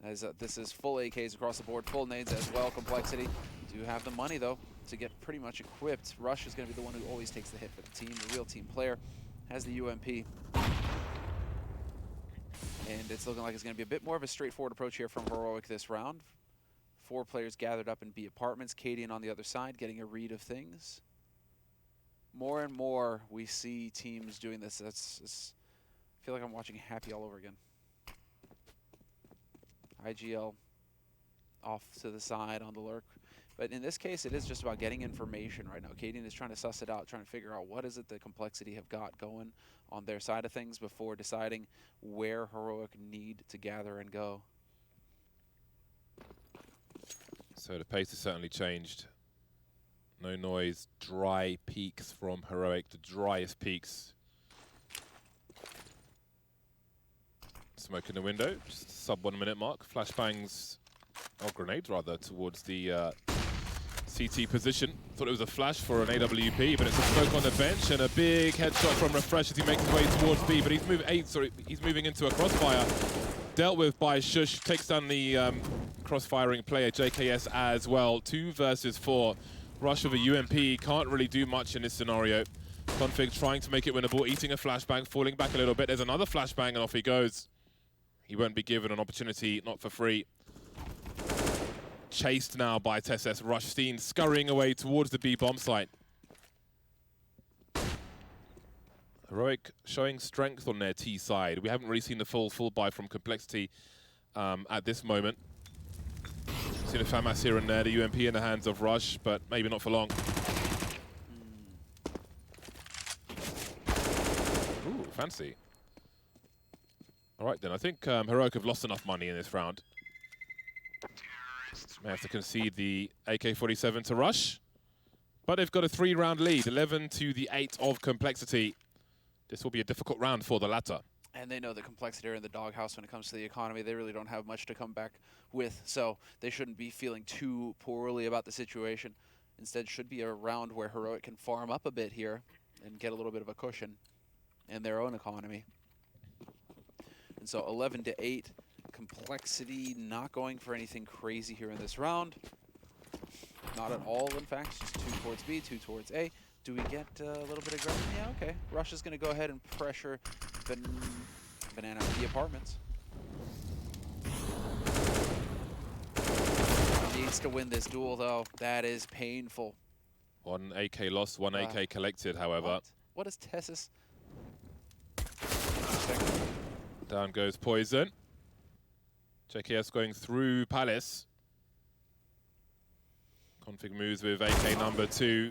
As this is full AKs across the board, full nades as well. Complexity do have the money though to get pretty much equipped. Rush is going to be the one who always takes the hit for the team. The real team player has the UMP. And it's looking like it's going to be a bit more of a straightforward approach here from Heroic this round. 4 players gathered up in B apartments. Cadian on the other side getting a read of things. More and more we see teams doing this. I feel like I'm watching Happy all over again. IGL off to the side on the lurk. But in this case, it is just about getting information right now. Cadian is trying to suss it out, trying to figure out what is it that Complexity have got going on their side of things before deciding where Heroic need to gather and go. So the pace has certainly changed. No noise, dry peaks from Heroic, the driest peaks. Smoke in the window, just sub 1 minute mark. Flashbangs, or grenades rather, towards the CT position. Thought it was a flash for an AWP, but it's a smoke on the bench and a big headshot from Refresh as he makes his way towards B. But he's moving into a crossfire. Dealt with by Shush, takes down the crossfiring player JKS as well. 2 versus 4. Rush with a UMP can't really do much in this scenario. Config trying to make it winnable, eating a flashbang, falling back a little bit. There's another flashbang and off he goes. He won't be given an opportunity, not for free. Chased now by Tesses. Rushstein scurrying away towards the B bomb site. Heroic showing strength on their T side. We haven't really seen the full buy from Complexity at this moment. Seen a FAMAS here and there, the UMP in the hands of Rush, but maybe not for long. Ooh, fancy. All right then, I think Heroic have lost enough money in this round. May have to concede the AK-47 to Rush, but they've got a 3-round lead, 11-8 of Complexity. This will be a difficult round for the latter. And they know that Complexity are in the doghouse when it comes to the economy. They really don't have much to come back with, so they shouldn't be feeling too poorly about the situation. Instead, should be a round where Heroic can farm up a bit here and get a little bit of a cushion in their own economy. And so 11-8, Complexity not going for anything crazy here in this round. Not at all, in fact, just 2 towards B, 2 towards A. Do we get a little bit of aggression? Yeah, okay. Rush is going to go ahead and pressure Banana B apartments. Needs to win this duel, though. That is painful. 1 AK lost, 1 AK collected, however. What is Tessis? Down goes Poison. JKS going through Palace. Config moves with AK number 2.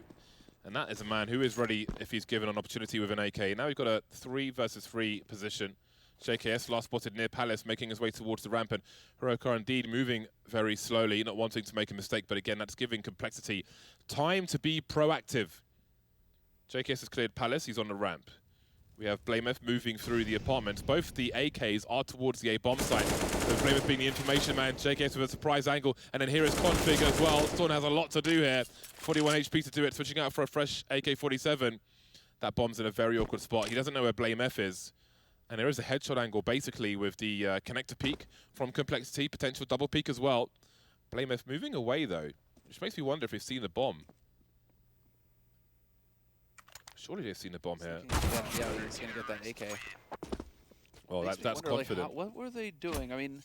And that is a man who is ready if he's given an opportunity with an AK. Now we've got a 3 versus 3 position. JKS last spotted near Palace, making his way towards the ramp, and Heroic are indeed moving very slowly, not wanting to make a mistake, but again, that's giving Complexity time to be proactive. JKS has cleared Palace, he's on the ramp. We have Blameth moving through the apartments. Both the AKs are towards the A bomb site. So Blameth being the information man, JKS with a surprise angle, and then here is Config as well. Storm has a lot to do here. 41 HP to do it, switching out for a fresh AK-47. That bomb's in a very awkward spot. He doesn't know where Blameth is. And there is a headshot angle, basically, with the connector peek from Complexity, potential double peek as well. Blameth moving away, though, which makes me wonder if he's seen the bomb. Surely they've seen the bomb here. Yeah, he's going to get that AK. Well, that's confident. Like, what were they doing? I mean,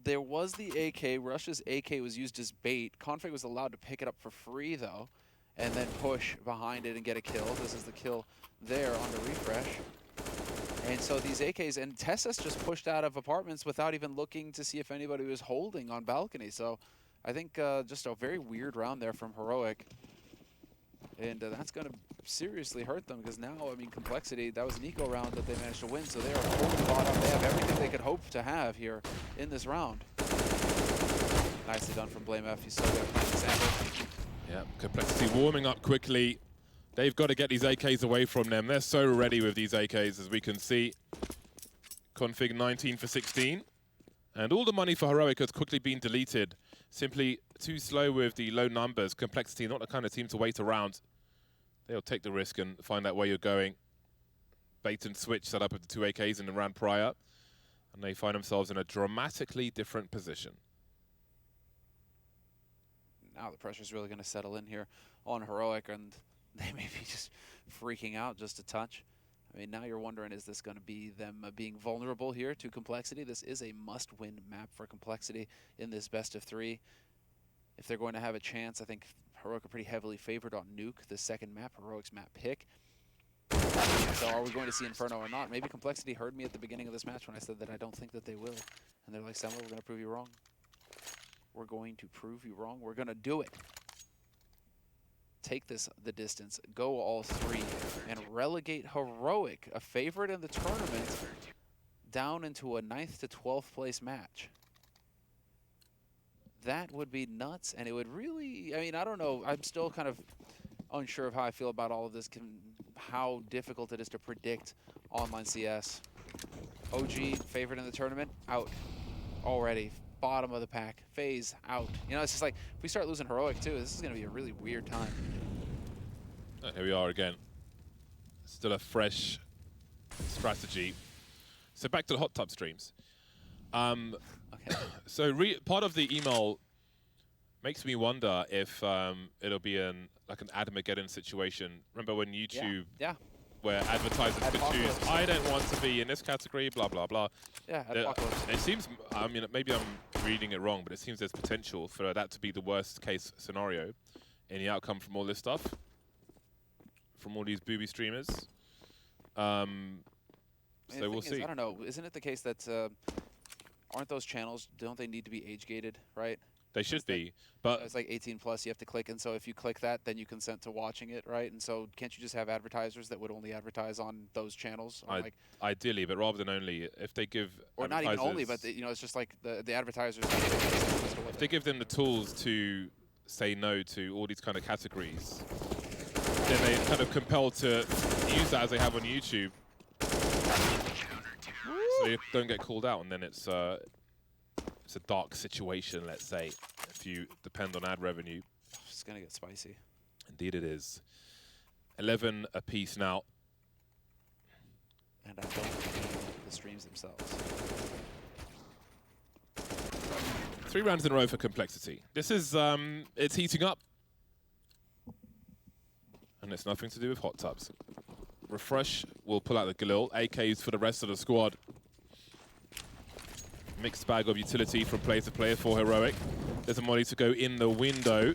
there was the AK. Rush's AK was used as bait. Config was allowed to pick it up for free, though, and then push behind it and get a kill. This is the kill there on the refresh. And so these AKs, and Tessas just pushed out of apartments without even looking to see if anybody was holding on balcony. So I think just a very weird round there from Heroic. And that's going to seriously hurt them because now, I mean, Complexity, that was an eco round that they managed to win, so they are fully bought up. They have everything they could hope to have here in this round. Nicely done from Blameth. He's still got a nice example. Yeah, Complexity warming up quickly. They've got to get these AKs away from them. They're so ready with these AKs, as we can see. Config 19 for 16. And all the money for Heroic has quickly been deleted. Simply too slow with the low numbers. Complexity, not the kind of team to wait around. They'll take the risk and find out where you're going. Bait and switch set up with the two AKs in the round prior. And they find themselves in a dramatically different position. Now the pressure's really going to settle in here on Heroic, and they may be just freaking out just a touch. I mean, now you're wondering, is this going to be them being vulnerable here to Complexity? This is a must-win map for Complexity in this best-of-3. If they're going to have a chance, I think Heroic are pretty heavily favored on Nuke, the second map, Heroic's map pick. So are we going to see Inferno or not? Maybe Complexity heard me at the beginning of this match when I said that I don't think that they will. And they're like, Samuel, we're going to prove you wrong. We're going to prove you wrong. We're going to do it. Take this the distance, go all three, and relegate Heroic, a favorite in the tournament, down into a 9th to 12th place match. That would be nuts, and it would really, I mean, I don't know, I'm still kind of unsure of how I feel about all of this, how difficult it is to predict online CS. OG, favorite in the tournament, out already. Bottom of the pack, FaZe out. You know, it's just like, if we start losing Heroic too, this is going to be a really weird time. Here we are again. Still a fresh strategy. So back to the hot tub streams. Okay. So part of the email makes me wonder if it'll be like an Admageddon situation. Remember when YouTube, where advertisers could choose, I don't want to be in this category, blah, blah, blah. Yeah, Apocalypse. It seems, I mean, maybe I'm reading it wrong, but it seems there's potential for that to be the worst case scenario. Any outcome from all this stuff? From all these booby streamers? So we'll see. I don't know, isn't it the case that, aren't those channels, don't they need to be age gated, right? They should be, but it's like 18 plus, you have to click, and so if you click that, then you consent to watching it, right? And so can't you just have advertisers that would only advertise on those channels? Like, ideally, but rather than only, if they give or not even only, but you know, it's just like the advertisers. If they give them the tools to say no to all these kind of categories, then they're kind of compelled to use that as they have on YouTube. So you don't get called out, and then it's a dark situation, let's say, if you depend on ad revenue. It's going to get spicy. Indeed it is. 11 apiece now. And I don't think the streams themselves. 3 rounds in a row for Complexity. This is, it's heating up. And it's nothing to do with hot tubs. Refresh will pull out the Galil. AKs for the rest of the squad. Mixed bag of utility from player to player for Heroic. There's a molly to go in the window.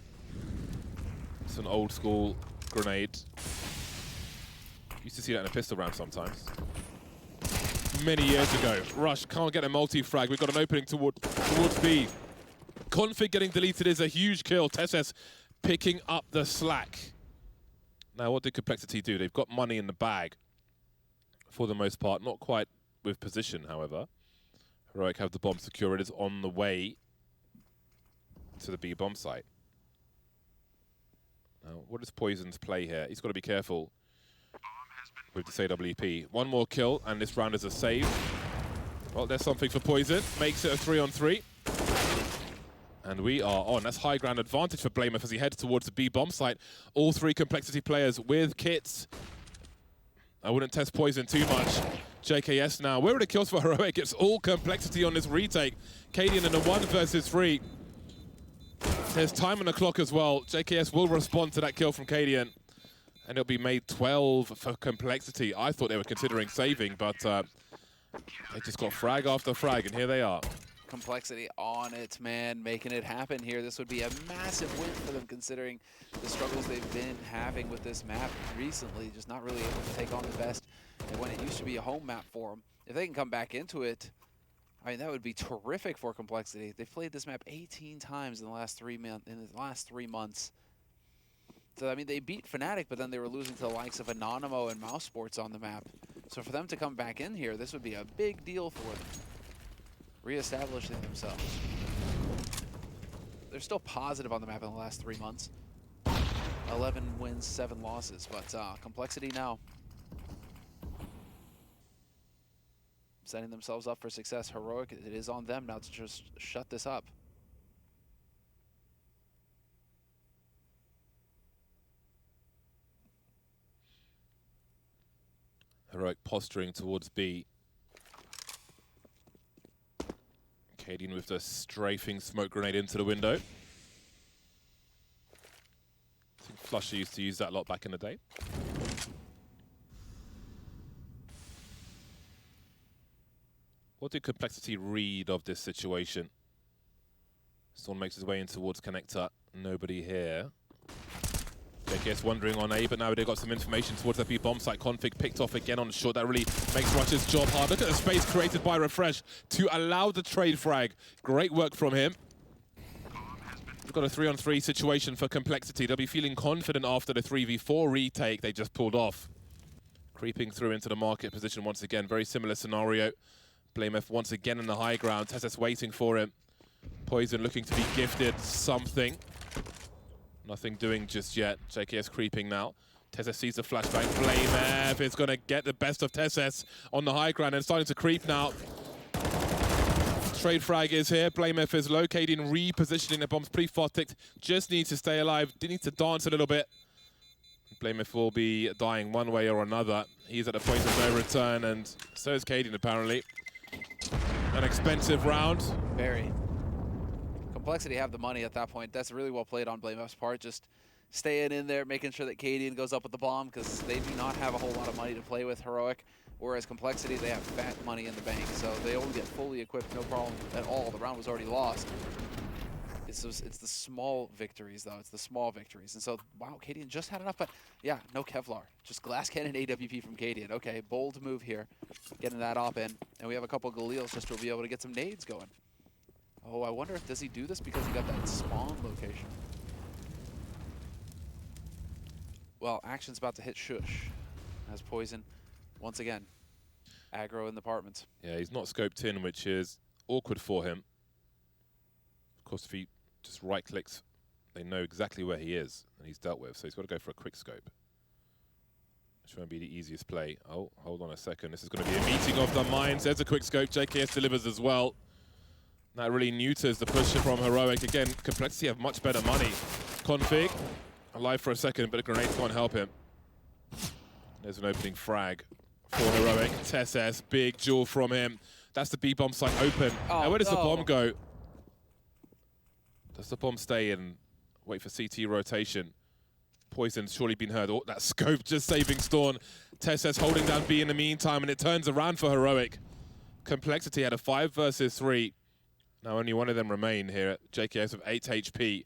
It's an old school grenade. Used to see that in a pistol round sometimes. Many years ago. Rush can't get a multi-frag. We've got an opening towards B. Config getting deleted is a huge kill. Tesses picking up the slack. Now, what did Complexity do? They've got money in the bag. for the most part. Not quite with position, however. Heroic have the bomb secure. It is on the way to the B bomb site. Now, what is Poison's play here? He's got to be careful with this AWP. One more kill, and this round is a save. Well, there's something for Poison. Makes it a 3-on-3. And we are on. That's high ground advantage for Blamelef as he heads towards the B bomb site. All three Complexity players with kits. I wouldn't test Poison too much. JKS now. Where are the kills for Heroic? It's all Complexity on this retake. Cadian in a 1 versus 3. There's time on the clock as well. JKS will respond to that kill from Cadian. And it'll be made 12 for Complexity. I thought they were considering saving, but they just got frag after frag, and here they are. Complexity on it, man, making it happen here. This would be a massive win for them considering the struggles they've been having with this map recently, just not really able to take on the best. And when it used to be a home map for them, if they can come back into it, I mean, that would be terrific for Complexity. They've played this map 18 times in the last 3 months. So, I mean, they beat Fnatic, but then they were losing to the likes of Anonymous and Mouse Sports on the map. So for them to come back in here, this would be a big deal for them. Reestablishing themselves. They're still positive on the map in the last 3 months. 11 wins, 7 losses, but Complexity now. Setting themselves up for success. Heroic, it is on them now to just shut this up. Heroic posturing towards B. Cadian with the strafing smoke grenade into the window. I think Flusher used to use that a lot back in the day. What did Complexity read of this situation? Storm makes his way in towards Connector. Nobody here. JKS wandering on A, but now they've got some information towards that B bomb site. Config picked off again on the short. That really makes Rush's job hard. Look at the space created by Refresh to allow the trade frag. Great work from him. We've got a 3-on-3 situation for Complexity. They'll be feeling confident after the 3v4 retake they just pulled off. Creeping through into the market position once again. Very similar scenario. Blamelef once again in the high ground. Tessus waiting for him. Poison looking to be gifted something. Nothing doing just yet. JKS creeping now. Tessus sees the flashbang. Blamelef is going to get the best of Tessus on the high ground and starting to creep now. Trade frag is here. Blamelef is locating, repositioning the bombs. Pretty far ticked. Just needs to stay alive. Needs to dance a little bit. Blamelef will be dying one way or another. He's at the point of no return, and so is Cadian apparently. An expensive round. Very. Complexity have the money at that point. That's really well played on Blamelef's part. Just staying in there, making sure that Cadian goes up with the bomb because they do not have a whole lot of money to play with Heroic. Whereas Complexity, they have fat money in the bank, so they only get fully equipped, no problem at all. The round was already lost. It's the small victories, though. It's the small victories. And so, wow, Cadian just had enough, but yeah, no Kevlar. Just glass cannon AWP from Cadian. Okay, bold move here. Getting that op in. And we have a couple Galils just to be able to get some nades going. Oh, I wonder if does he do this because he got that spawn location. Well, action's about to hit Shush. As Poison, once again, aggro in the apartments. Yeah, he's not scoped in, which is awkward for him. Of course, if he just right-clicks, they know exactly where he is and he's dealt with, so he's got to go for a quick scope. Which won't be the easiest play. Oh, hold on a second. This is going to be a meeting of the minds. There's a quick scope. JKS delivers as well. That really neuters the push from Heroic. Again, Complexity have much better money. Config, alive for a second, but a grenade can't help him. There's an opening frag for Heroic. Tessus, big jewel from him. That's the B-bomb site open. Oh, now where does no. the bomb go? Does the bomb stay and wait for CT rotation? Poison's surely been heard. Oh, that scope just saving Storm. Tessus holding down B in the meantime, and it turns around for Heroic. Complexity had a 5 versus 3. Now only one of them remain here. JKS with 8 HP.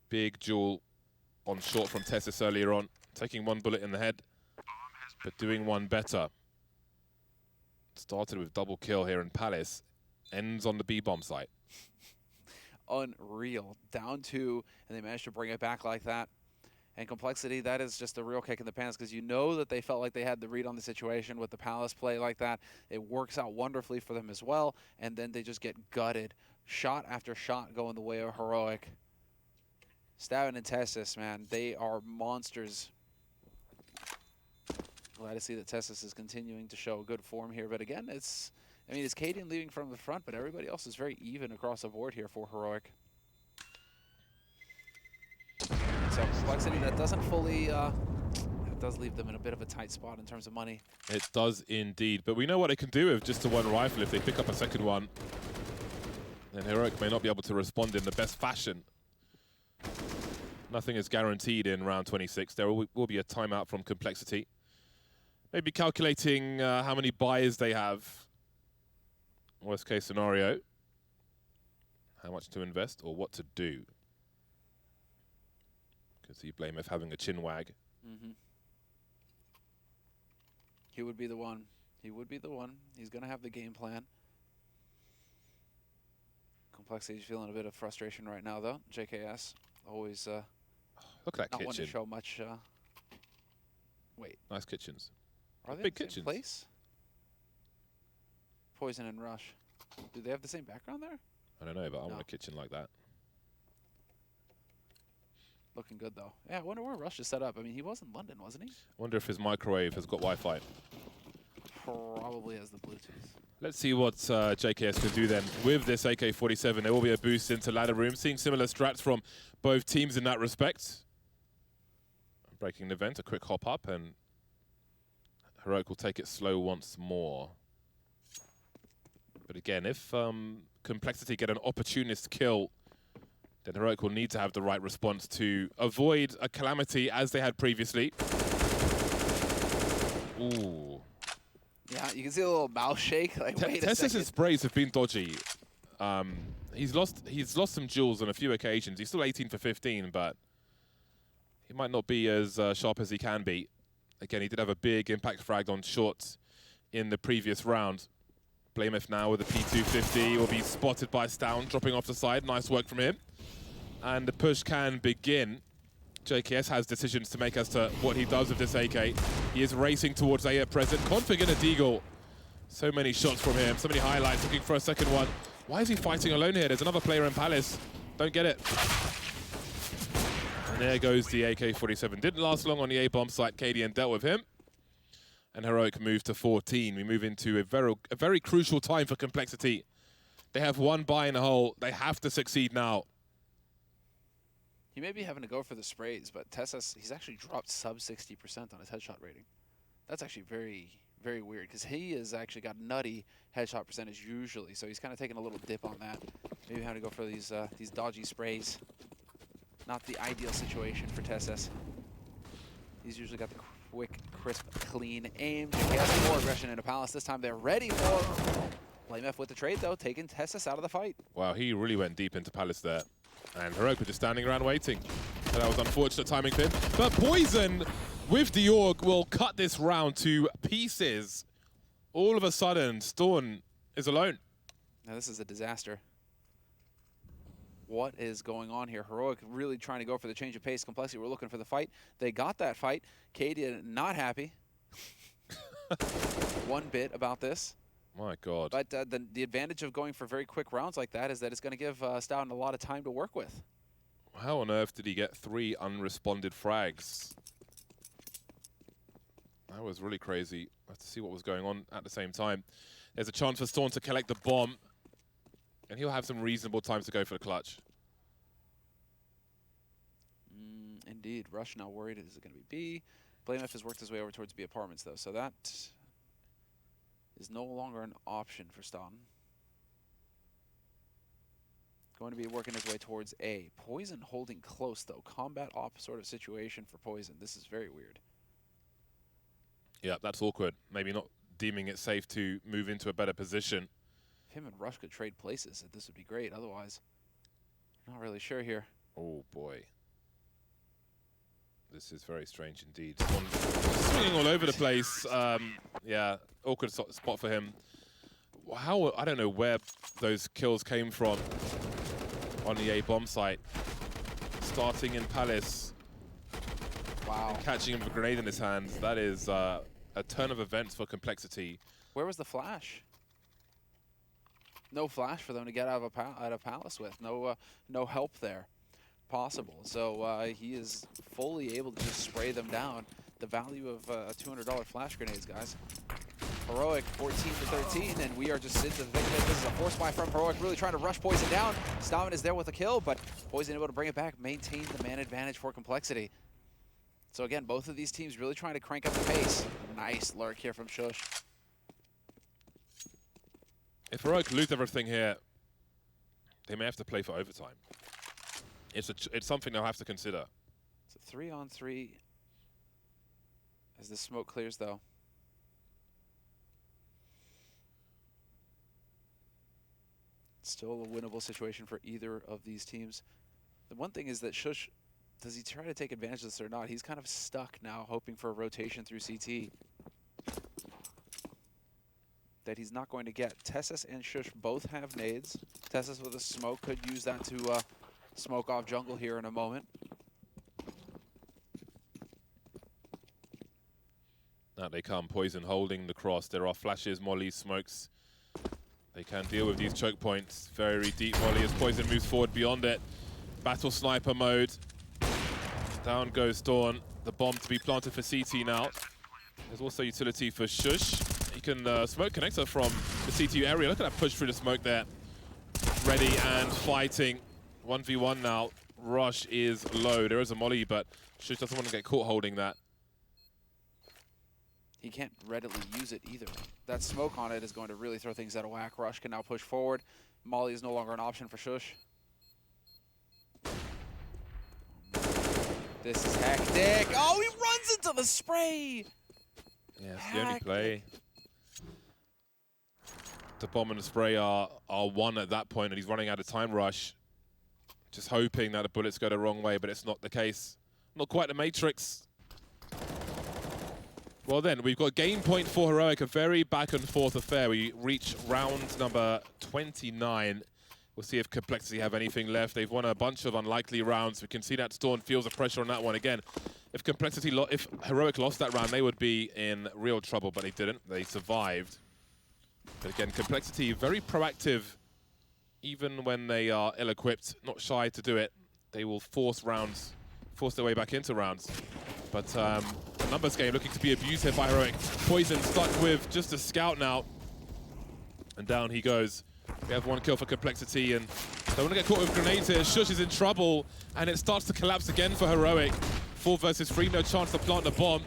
Big jewel on short from Tessus earlier on. Taking one bullet in the head, but doing one better. Started with double kill here in Palace. Ends on the B-bomb site. Unreal. Down 2, and they managed to bring it back like that. And Complexity, that is just a real kick in the pants because you know that they felt like they had the read on the situation with the Palace play like that. It works out wonderfully for them as well, and then they just get gutted. Shot after shot going the way of Heroic. Stavin and Tessus, man, they are monsters. Glad to see that Tessus is continuing to show good form here. But again, it's Cadian leaving from the front, but everybody else is very even across the board here for Heroic. So Complexity, that doesn't fully, that does leave them in a bit of a tight spot in terms of money. It does indeed, but we know what they can do with just the one rifle. If they pick up a second one, then Heroic may not be able to respond in the best fashion. Nothing is guaranteed in round 26. There will be a timeout from Complexity. Maybe calculating how many buys they have. Worst case scenario. How much to invest or what to do. Can see Blameth having a chin wag. Mm-hmm. He would be the one. He would be the one. He's going to have the game plan. Complexity's feeling a bit of frustration right now, though. JKS always look at that not kitchen. one to show much. Wait. Nice kitchens. Are they big in the same kitchens. place? Poison and Rush. Do they have the same background there? I don't know, but I No. want a kitchen like that. Looking good, though. Yeah, I wonder where Rush is set up. I mean, he was in London, wasn't he? Wonder if his microwave has got Wi-Fi. Probably has the Bluetooth. Let's see what JKS can do then. With this AK-47, there will be a boost into ladder room. Seeing similar strats from both teams in that respect. Breaking the vent, a quick hop up, and Heroic will take it slow once more. But again, if Complexity get an opportunist kill, then Heroic will need to have the right response to avoid a calamity as they had previously. Ooh. Yeah, you can see a little mouth shake. Like, wait a second. Tessus' sprays have been dodgy. He's lost some jewels on a few occasions. He's still 18 for 15, but he might not be as sharp as he can be. Again, he did have a big impact frag on short in the previous round. Blameth now with a P250 will be spotted by Stown, dropping off the side. Nice work from him. And the push can begin. JKS has decisions to make as to what he does with this AK. He is racing towards A at present. Config in a deagle. So many shots from him, so many highlights, looking for a second one. Why is he fighting alone here? There's another player in Palace. Don't get it. And there goes the AK-47. Didn't last long on the A-bomb site. Cadian dealt with him. And Heroic moved to 14. We move into a very crucial time for Complexity. They have one buy in the hole. They have to succeed now. He may be having to go for the sprays, but Tessus, he's actually dropped sub 60% on his headshot rating. That's actually very, very weird because he has actually got nutty headshot percentage usually, so he's kind of taking a little dip on that. Maybe having to go for these dodgy sprays. Not the ideal situation for Tessus. He's usually got the quick, crisp, clean aim. JKS more aggression into Palace. This time they're ready for Blameth with the trade, though, taking Tessus out of the fight. Wow, he really went deep into Palace there. And Heroic was just standing around waiting. So that was unfortunate timing for him. But Poison with the Org will cut this round to pieces. All of a sudden, Storm is alone. Now this is a disaster. What is going on here? Heroic really trying to go for the change of pace. Complexity, we're looking for the fight. They got that fight. Cadian not happy one bit about this. My God. But the advantage of going for very quick rounds like that is that it's going to give Stoughton a lot of time to work with. How on earth did he get 3 unresponded frags? That was really crazy. I have to see what was going on at the same time. There's a chance for Storm to collect the bomb. And he'll have some reasonable time to go for the clutch. Indeed. Rush now worried. Is it going to be B? Blameth has worked his way over towards B apartments, though. So that is no longer an option for Stoughton. Going to be working his way towards A. Poison holding close, though. Combat op sort of situation for Poison. This is very weird. Yeah, that's awkward. Maybe not deeming it safe to move into a better position. If him and Rush could trade places, this would be great. Otherwise, not really sure here. Oh, boy. This is very strange indeed. Swinging all over the place. Yeah, awkward spot for him. How, I don't know where those kills came from on the A-bomb site. Starting in Palace. Wow. and catching him with a grenade in his hands. That is a turn of events for Complexity. Where was the flash? No flash for them to get out of Palace with. No help there possible. So he is fully able to just spray them down. The value of a $200 flash grenades, guys. Heroic 14-13, and we are just sitting to the thick of it. This is a force buy from Heroic, really trying to rush Poison down. Stamin is there with a kill, but Poison able to bring it back, maintain the man advantage for Complexity. So again, both of these teams really trying to crank up the pace. Nice lurk here from Shush. If Heroic lose everything here, they may have to play for overtime. It's something they'll have to consider. It's a 3-on-3 as the smoke clears, though. Still a winnable situation for either of these teams. The one thing is that Shush, does he try to take advantage of this or not? He's kind of stuck now, hoping for a rotation through CT that he's not going to get. Tessus and Shush both have nades. Tessus with a smoke could use that to smoke off jungle here in a moment. Out they come, Poison holding the cross. There are flashes, mollies, smokes. They can deal with these choke points. Very deep volley as Poison moves forward beyond it. Battle sniper mode. Down goes Dawn. The bomb to be planted for CT now. There's also utility for Shush. He can smoke connector from the CT area. Look at that push through the smoke there. Ready and fighting. 1v1 now. Rush is low. There is a molly, but Shush doesn't want to get caught holding that. He can't readily use it either. That smoke on it is going to really throw things out of whack. Rush can now push forward. Molly is no longer an option for Shush. This is hectic. Oh, he runs into the spray! Yeah, it's the only play. The bomb and the spray are one at that point, and he's running out of time. Rush. Just hoping that the bullets go the wrong way, but it's not the case. Not quite the Matrix. Well then, we've got game point for Heroic, a very back and forth affair. We reach round number 29. We'll see if Complexity have anything left. They've won a bunch of unlikely rounds. We can see that Storm feels the pressure on that one again. If if Heroic lost that round, they would be in real trouble, but they didn't. They survived. But again, Complexity very proactive, even when they are ill-equipped, not shy to do it. They will force their way back into rounds. But the numbers game looking to be abused here by Heroic. Poison stuck with just a scout now. And down he goes. We have one kill for Complexity, and don't want to get caught with grenades here. Shush is in trouble, and it starts to collapse again for Heroic. 4 versus 3, no chance to plant the bomb.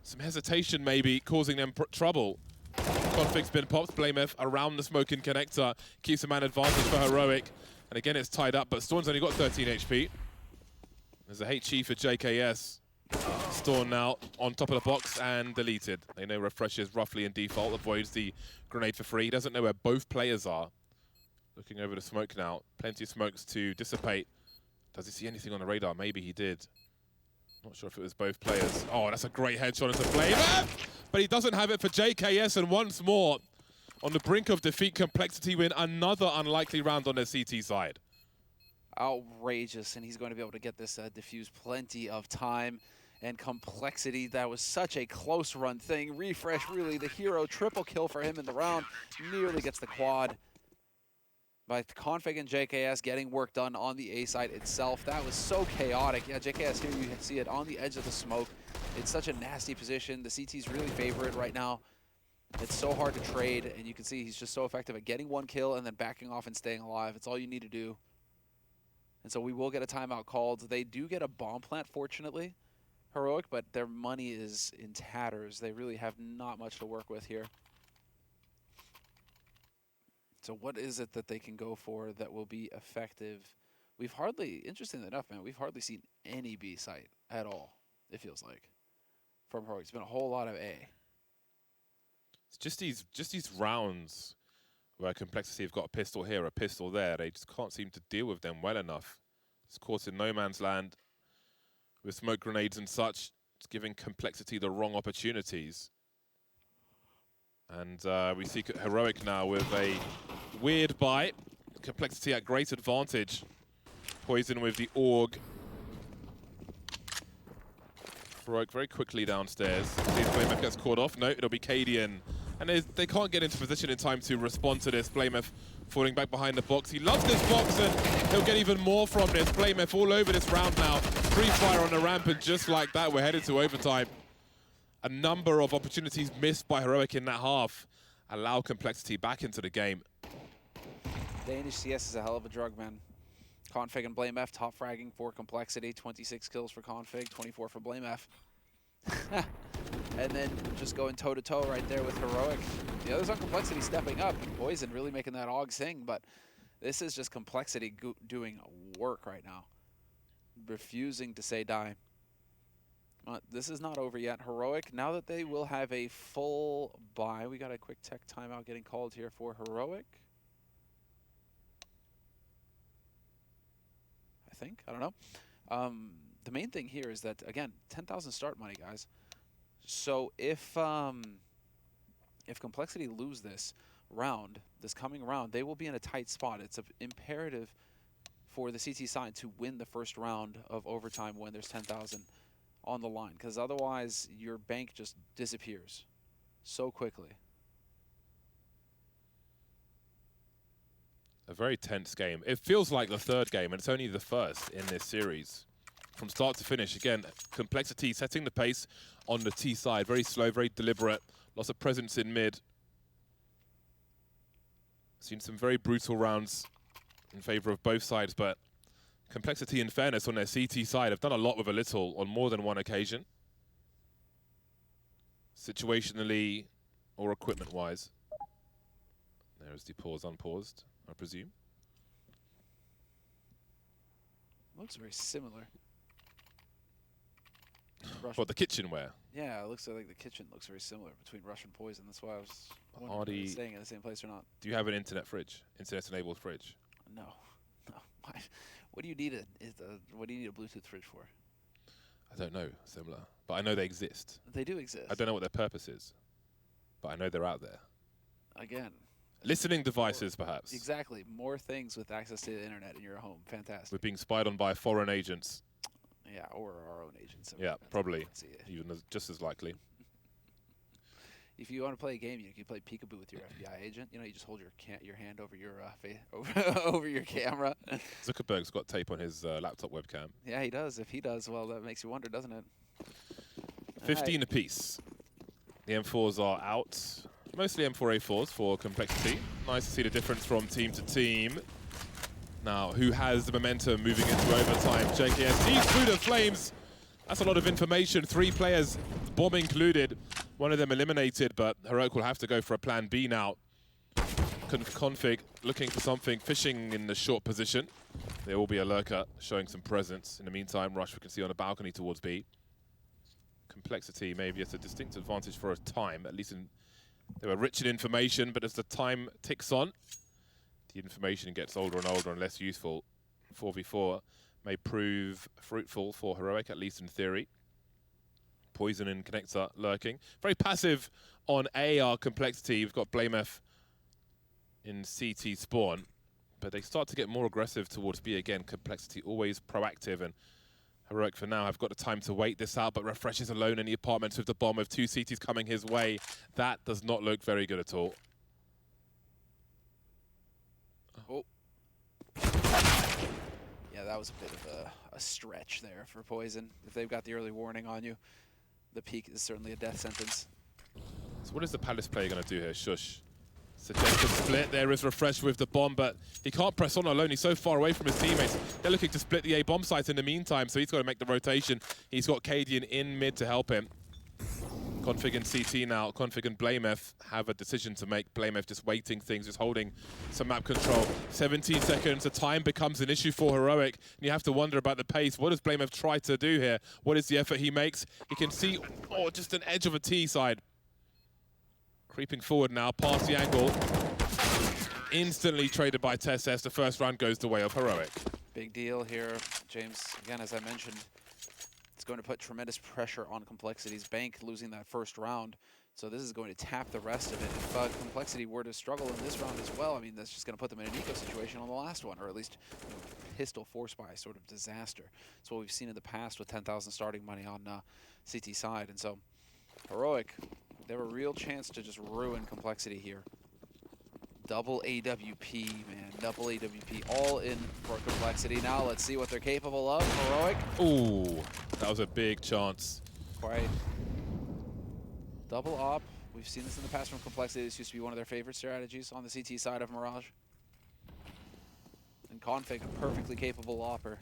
Some hesitation maybe causing them trouble. Config's been popped. Blamef around the smoking connector. Keeps a man advantage for Heroic. And again, it's tied up, but Storm's only got 13 HP. There's a HE for JKS. Storm now on top of the box and deleted. They know refreshes roughly in default, avoids the grenade for free. He doesn't know where both players are. Looking over the smoke now. Plenty of smokes to dissipate. Does he see anything on the radar? Maybe he did. Not sure if it was both players. Oh, that's a great headshot into Flame. But he doesn't have it for JKS, and once more, on the brink of defeat, Complexity win another unlikely round on their CT side. Outrageous, and he's going to be able to get this diffused plenty of time. And Complexity, that was such a close run thing. Refresh, really the hero. Triple kill for him in the round. Nearly gets the quad. By Config and JKS getting work done on the A site itself. That was so chaotic. Yeah, JKS here, you see it on the edge of the smoke. It's such a nasty position. The CT's really favor it right now. It's so hard to trade, and you can see he's just so effective at getting one kill and then backing off and staying alive. It's all you need to do. And so we will get a timeout called. They do get a bomb plant, fortunately, Heroic, but their money is in tatters. They really have not much to work with here. So what is it that they can go for that will be effective? We've hardly, interestingly enough, man, we've hardly seen any B site at all, it feels like, from Heroic. It's been a whole lot of A. It's just these rounds where Complexity have got a pistol here, a pistol there. They just can't seem to deal with them well enough. It's caught in no man's land with smoke grenades and such. It's giving Complexity the wrong opportunities. And we see Heroic now with a weird buy. Complexity at great advantage. Poison with the AUG. Heroic very quickly downstairs. See if Blamef gets caught off. No, it'll be Cadian. And they can't get into position in time to respond to this. Blamef falling back behind the box. He loves this box, and he'll get even more from this. Blamef all over this round now. Free fire on the ramp, and just like that, we're headed to overtime. A number of opportunities missed by Heroic in that half allow Complexity back into the game. Danish CS is a hell of a drug, man. Config and Blamef top fragging for Complexity. 26 kills for Config, 24 for Blamef. And then just going toe-to-toe right there with Heroic. The others on Complexity stepping up. Poison really making that AUG sing, but this is just Complexity doing work right now. Refusing to say die. This is not over yet. Heroic, now that they will have a full buy, we got a quick tech timeout getting called here for Heroic. I think, I don't know. The main thing here is that, again, 10,000 start money, guys. So if Complexity lose this round, this coming round, they will be in a tight spot. It's imperative for the CT side to win the first round of overtime when there's 10,000 on the line, because otherwise your bank just disappears so quickly. A very tense game. It feels like the third game, and it's only the first in this series. From start to finish, again, Complexity setting the pace on the T side. Very slow, very deliberate. Lots of presence in mid. Seen some very brutal rounds in favor of both sides, but Complexity, in fairness, on their CT side have done a lot with a little on more than one occasion. Situationally or equipment-wise. There's the pause unpaused, I presume. Looks very similar. What, the kitchenware? Yeah, it looks like the kitchen looks very similar between Rush and Poison. That's why I was wondering if they're staying in the same place or not. Do you have an internet fridge? Internet-enabled fridge? No. No. What do you need what do you need a Bluetooth fridge for? I don't know, similar. But I know they exist. They do exist. I don't know what their purpose is, but I know they're out there. Again. Listening devices, perhaps. Exactly. More things with access to the internet in your home. Fantastic. We're being spied on by foreign agents. Yeah, or our own agents. Yeah, probably. Even just as likely. If you want to play a game, you can play peekaboo with your FBI agent. You know, you just hold your hand over your over your camera. Zuckerberg's got tape on his laptop webcam. Yeah, he does. If he does, well, that makes you wonder, doesn't it? 15 apiece. The M4s are out. Mostly M4A4s for Complexity. Nice to see the difference from team to team. Now, who has the momentum moving into overtime? JKS sees through the flames. That's a lot of information. 3 players, bomb included. One of them eliminated, but Heroic will have to go for a plan B now. Config looking for something, fishing in the short position. There will be a lurker showing some presence. In the meantime, Rush we can see on a balcony towards B. Complexity maybe it's a distinct advantage for a time, at least they were rich in information, but as the time ticks on, the information gets older and older and less useful. 4v4 may prove fruitful for Heroic, at least in theory. Poison and Connector lurking. Very passive on AR Complexity. We've got Blamef in CT spawn, but they start to get more aggressive towards B again. Complexity always proactive, and Heroic for now have got the time to wait this out, but Refresh is alone in the apartments with the bomb with 2 CTs coming his way. That does not look very good at all. Oh. Yeah, that was a bit of a stretch there for Poison. If they've got the early warning on you, the peak is certainly a death sentence. So what is the Palace player going to do here? Shush. Suggested split. There is Refresh with the bomb, but he can't press on alone. He's so far away from his teammates. They're looking to split the A bomb site in the meantime, so he's got to make the rotation. He's got Cadian in mid to help him. Config and CT now. Config and Blamef have a decision to make. Blamef just waiting things, just holding some map control. 17 seconds. The time becomes an issue for Heroic, and you have to wonder about the pace. What does Blamef try to do here? What is the effort he makes? He can see, oh, just an edge of a T side. Creeping forward now, past the angle. Instantly traded by TSS. The first round goes the way of Heroic. Big deal here, James. Again, as I mentioned, it's going to put tremendous pressure on Complexity's bank, losing that first round. So this is going to tap the rest of it. If Complexity were to struggle in this round as well, I mean, that's just going to put them in an eco situation on the last one, or at least pistol force buy sort of disaster. It's what we've seen in the past with 10,000 starting money on CT side. And so Heroic, they have a real chance to just ruin Complexity here. Double AWP, man. Double AWP. All in for Complexity. Now let's see what they're capable of. Heroic. Ooh, that was a big chance. Quite. Double op. We've seen this in the past from Complexity. This used to be one of their favorite strategies on the CT side of Mirage. And Config, a perfectly capable opper.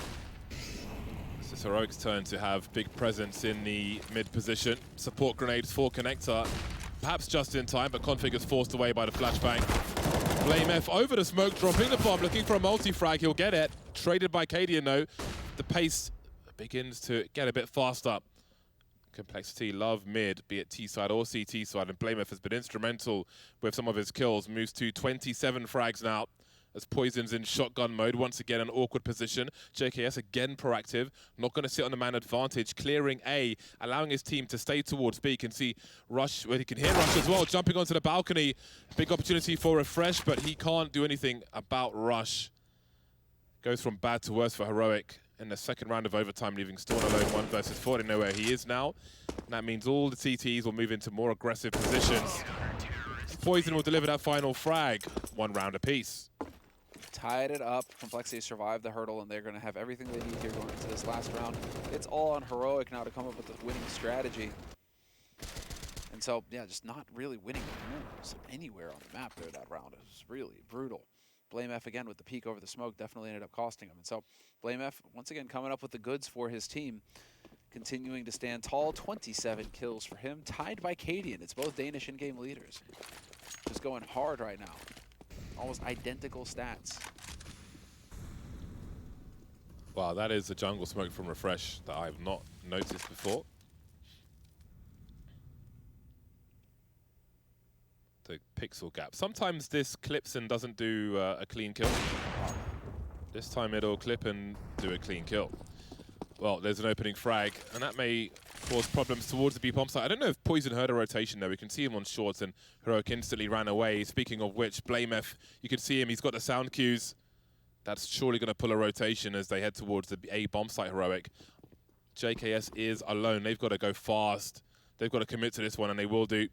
It's Heroic's turn to have big presence in the mid position. Support grenades for Connector. Perhaps just in time, but Config is forced away by the flashbang. Blame F over the smoke, dropping the bomb, looking for a multi-frag. He'll get it. Traded by Cadian, though. The pace begins to get a bit faster. Complexity love mid, be it T-side or CT side, and Blame F has been instrumental with some of his kills. Moves to 27 frags now, as Poison's in shotgun mode. Once again, an awkward position. JKS again proactive, not going to sit on the man advantage, clearing A, allowing his team to stay towards B. Can see Rush, where he can hear Rush as well, jumping onto the balcony. Big opportunity for Refresh, but he can't do anything about Rush. Goes from bad to worse for Heroic in the second round of overtime, leaving Storm alone 1 versus 4. They know where he is now. And that means all the CTs will move into more aggressive positions. Poison will deliver that final frag, 1 round apiece. Tied it up. Complexity survived the hurdle, and they're going to have everything they need here going into this last round. It's all on Heroic now to come up with the winning strategy. And so, yeah, just not really winning moves anywhere on the map there that round. It was really brutal. Blame F again with the peek over the smoke definitely ended up costing him. And so Blame F once again coming up with the goods for his team. Continuing to stand tall, 27 kills for him, tied by Cadian. It's both Danish in-game leaders. Just going hard right now. Almost identical stats. Wow, that is a jungle smoke from Refresh that I've not noticed before. The pixel gap. Sometimes this clips and doesn't do a clean kill. This time it'll clip and do a clean kill. Well, there's an opening frag, and that may cause problems towards the B-bomb site. I don't know if Poison heard a rotation there. We can see him on shorts, and Heroic instantly ran away. Speaking of which, Blame F, you can see him. He's got the sound cues. That's surely going to pull a rotation as they head towards the A-bomb site, Heroic. JKS is alone. They've got to go fast. They've got to commit to this one, and they will do.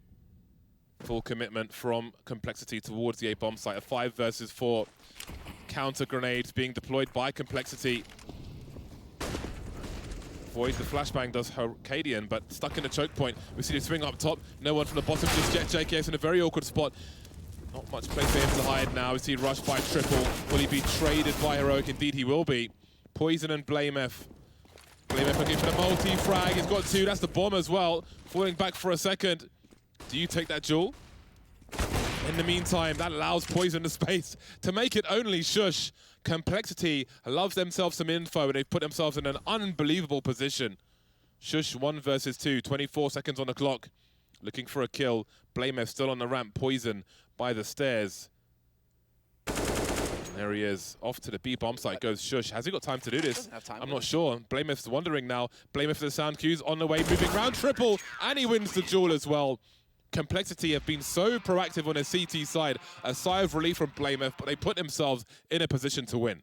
Full commitment from Complexity towards the A-bomb site. A 5 versus 4 counter grenades being deployed by Complexity. Void the flashbang does Cadian, but stuck in the choke point. We see the swing up top. No one from the bottom just yet. JKS in a very awkward spot. Not much place for him to hide now. We see Rush by triple. Will he be traded by Heroic? Indeed he will be. Poison and Blame F. Blame F looking for the multi-frag. He's got 2. That's the bomb as well. Falling back for a second. Do you take that duel? In the meantime, that allows Poison the space to make it only Shush. Complexity loves themselves some info, and they've put themselves in an unbelievable position. Shush 1 versus 2, 24 seconds on the clock. Looking for a kill. Blame F still on the ramp. Poison by the stairs. And there he is. Off to the B-bomb site goes Shush. Has he got time to do this? I'm not sure. Blame F's wondering now. Blame F for the sound cues on the way, moving round triple, and he wins the duel as well. Complexity have been so proactive on their CT side. A sigh of relief from Blame F, but they put themselves in a position to win.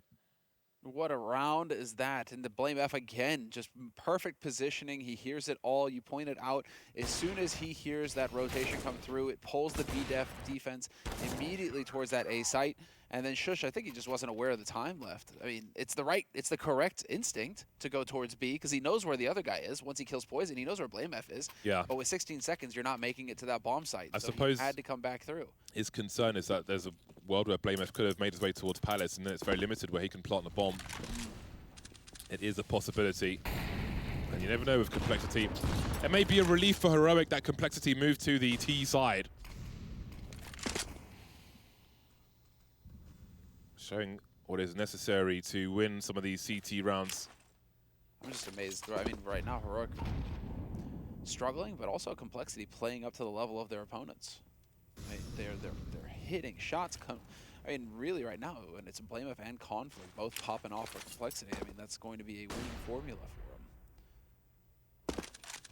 What a round is that? And the Blame F again, just perfect positioning. He hears it all. You pointed out, as soon as he hears that rotation come through, it pulls the B-def defense immediately towards that A site. And then Shush, I think he just wasn't aware of the time left. I mean, it's the correct instinct to go towards B because he knows where the other guy is. Once he kills Poison, he knows where Blame F is. Yeah. But with 16 seconds, you're not making it to that bomb site. I so suppose he had to come back through. His concern is that there's a world where Blame F could have made his way towards Palace, and then it's very limited where he can plant the bomb. It is a possibility. And you never know with Complexity. It may be a relief for Heroic that Complexity moved to the T side. Showing what is necessary to win some of these CT rounds. I'm just amazed. I mean, right now, Heroic struggling, but also Complexity playing up to the level of their opponents. I mean, they're hitting shots. I mean, really, right now, when it's Blame F and Conflict both popping off for Complexity, I mean, that's going to be a winning formula for them.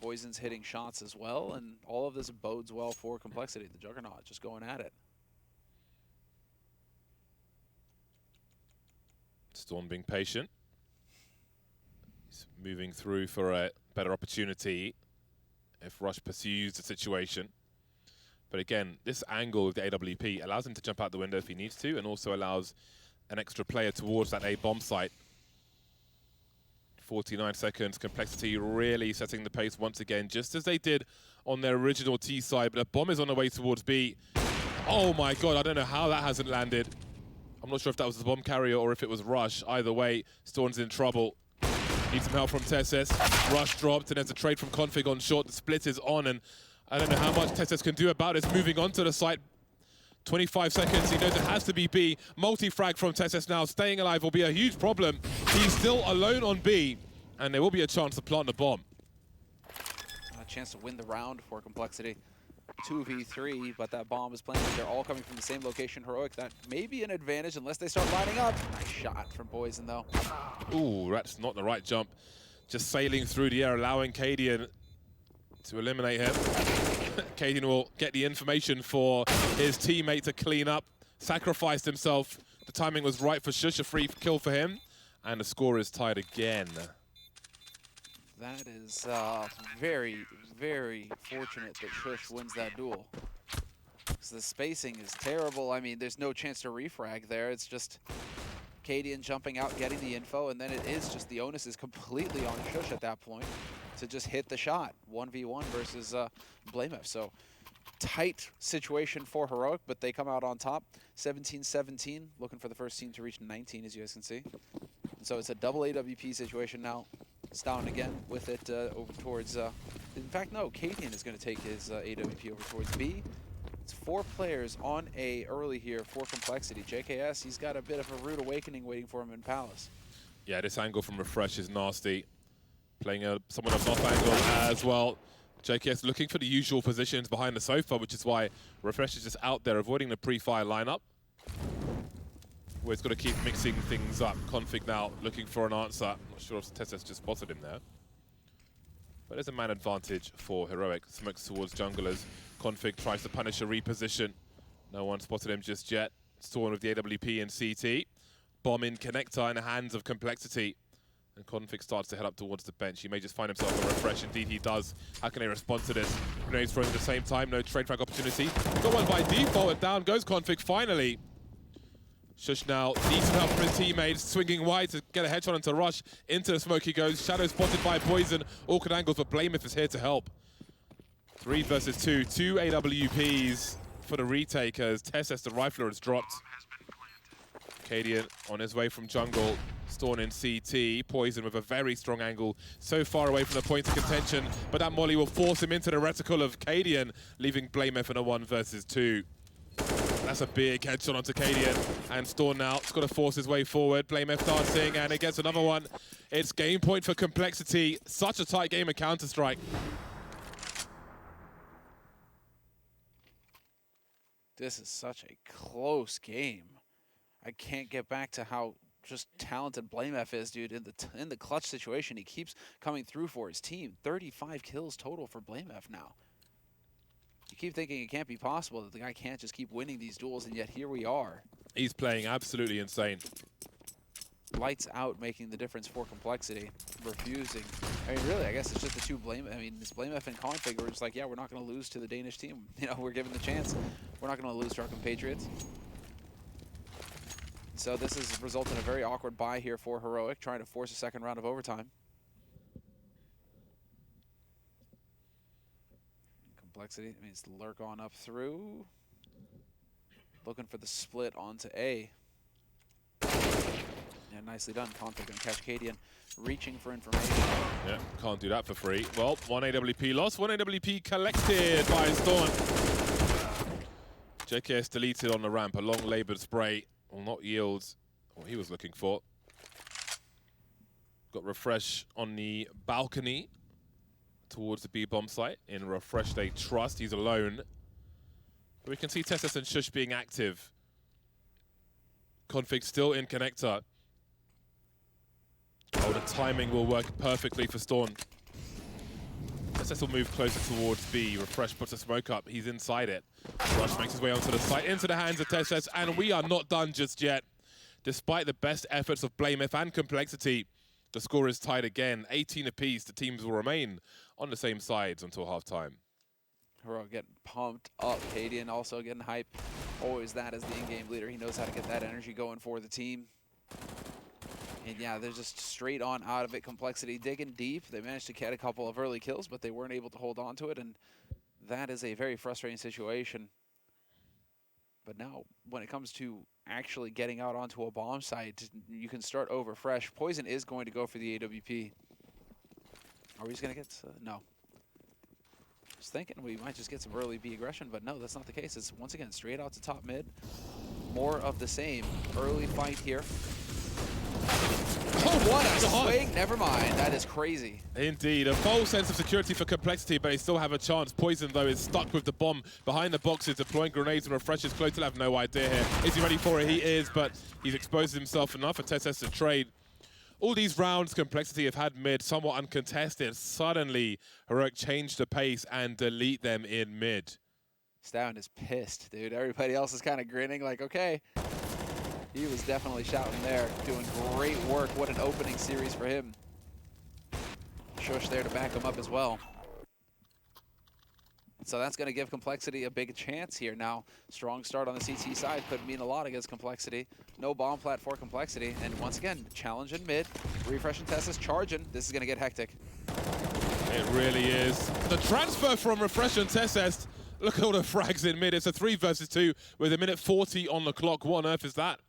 Poison's hitting shots as well, and all of this bodes well for Complexity. The Juggernaut just going at it. Storm being patient. He's moving through for a better opportunity if Rush pursues the situation. But again, this angle with the AWP allows him to jump out the window if he needs to, and also allows an extra player towards that A bomb site. 49 seconds, Complexity really setting the pace once again, just as they did on their original T side, but a bomb is on the way towards B. Oh my God, I don't know how that hasn't landed. I'm not sure if that was the bomb carrier or if it was Rush. Either way, Storm's in trouble. Needs some help from Tesses. Rush dropped, and there's a trade from Config on short. The split is on, and I don't know how much Tesses can do about it. Moving on to the site. 25 seconds, he knows it has to be B. Multi-frag from Tesses now. Staying alive will be a huge problem. He's still alone on B, and there will be a chance to plant the bomb. A chance to win the round for Complexity. 2v3, but that bomb is planted. They're all coming from the same location. Heroic, that may be an advantage unless they start lining up. Nice shot from Poison, though. Ooh, that's not the right jump. Just sailing through the air, allowing Cadian to eliminate him. Cadian will get the information for his teammate to clean up. Sacrificed himself. The timing was right for Shush, a free kill for him. And the score is tied again. That is very, very fortunate that Shush wins that duel. Because the spacing is terrible. I mean, there's no chance to refrag there. It's just Cadian jumping out, getting the info, and then it is just the onus is completely on Shush at that point to just hit the shot. 1v1 versus BlameF. So tight situation for Heroic, but they come out on top. 17-17, looking for the first team to reach 19, as you guys can see. And so it's a double AWP situation now. It's down again with it over towards... in fact, no, Cadian is going to take his AWP over towards B. It's 4 players on A early here for Complexity. JKS, he's got a bit of a rude awakening waiting for him in Palace. Yeah, this angle from Refresh is nasty. Playing somewhat of an off angle as well. JKS looking for the usual positions behind the sofa, which is why Refresh is just out there avoiding the pre-fire lineup. Where he's got to keep mixing things up. Config now looking for an answer. I'm not sure if Tesses just spotted him there. But there's a man advantage for Heroic. Smokes towards jungle as Config tries to punish a reposition. No one spotted him just yet. Storm with the AWP and CT. Bomb in connector in the hands of Complexity. And Config starts to head up towards the bench. He may just find himself a refresh. Indeed, he does. How can they respond to this? Grenades thrown at the same time. No trade frag opportunity. Got one by default, and down goes Config finally. Shush now needs some help from his teammates. Swinging wide to get a headshot into Rush. Into the smoke he goes. Shadow spotted by Poison. Awkward angles, but BlameF is here to help. 3 versus 2. 2 AWPs for the retakers. Tesses, the rifler, has dropped. Cadian on his way from jungle. Storm in CT. Poison with a very strong angle. So far away from the point of contention. But that molly will force him into the reticle of Cadian, leaving BlameF in a 1 versus 2. That's a big headshot onto Cadian. And Storm now has got to force his way forward. BlameF dancing, and it gets another one. It's game point for Complexity. Such a tight game of Counter-Strike. This is such a close game. I can't get back to how just talented BlameF is, dude. In the clutch situation, he keeps coming through for his team. 35 kills total for BlameF now. You keep thinking it can't be possible that the guy can't just keep winning these duels, and yet here we are. He's playing absolutely insane. Lights out, making the difference for Complexity. Refusing. I mean, really, I guess it's just the two it's BlameF and Config. We're just like, yeah, we're not going to lose to the Danish team. You know, we're given the chance. We're not going to lose to our compatriots. So this has resulted in a very awkward bye here for Heroic, trying to force a second round of overtime. Complexity, I mean, it's lurk on up through. Looking for the split onto A. Yeah, nicely done. Config and catch Cadian reaching for information. Yeah, can't do that for free. Well, 1 AWP lost, 1 AWP collected by Storm. JKS deleted on the ramp, a long laboured spray will not yield what he was looking for. Got Refresh on the balcony towards the B bomb site. In Refresh they trust, he's alone. But we can see Tesses and Shush being active. Config still in connector. Oh, the timing will work perfectly for Storm. Tesses will move closer towards B. Refresh puts a smoke up, he's inside it. Rush makes his way onto the site, into the hands of Tesses, and we are not done just yet. despite the best efforts of BlameF and Complexity, the score is tied again, 18 apiece. The teams will remain on the same sides until halftime. Heroic getting pumped up. Cadian also getting hype. Always that as the in-game leader. He knows how to get that energy going for the team. And yeah, they're just straight on out of it. Complexity digging deep. They managed to get a couple of early kills, but they weren't able to hold on to it, and that is a very frustrating situation. But now, when it comes to actually getting out onto a bomb site, you can start over fresh. Poison is going to go for the AWP. Are we just going to get... no. Just thinking we might just get some early B aggression, but no, that's not the case. It's, once again, straight out to top mid. More of the same. Early fight here. Oh, what a swing! Never mind. That is crazy. Indeed. A false sense of security for Complexity, but they still have a chance. Poison, though, is stuck with the bomb behind the boxes, deploying grenades and refreshers. Close to have no idea here. Is he ready for it? He is, but he's exposed himself enough for TeSeS to trade. All these rounds, Complexity have had mid somewhat uncontested. Suddenly, Heroic changed the pace and delete them in mid. Stavin is pissed, dude. Everybody else is kind of grinning like, okay. He was definitely shouting there, doing great work. What an opening series for him. Shush there to back him up as well. So that's going to give Complexity a big chance here. Now, strong start on the CT side could mean a lot against Complexity. No bomb plat for Complexity. And once again, challenge in mid. Refresh and Test is charging. This is going to get hectic. It really is. The transfer from Refresh and TeSeS. Look at all the frags in mid. It's a 3 versus 2 with a minute 40 on the clock. What on earth is that?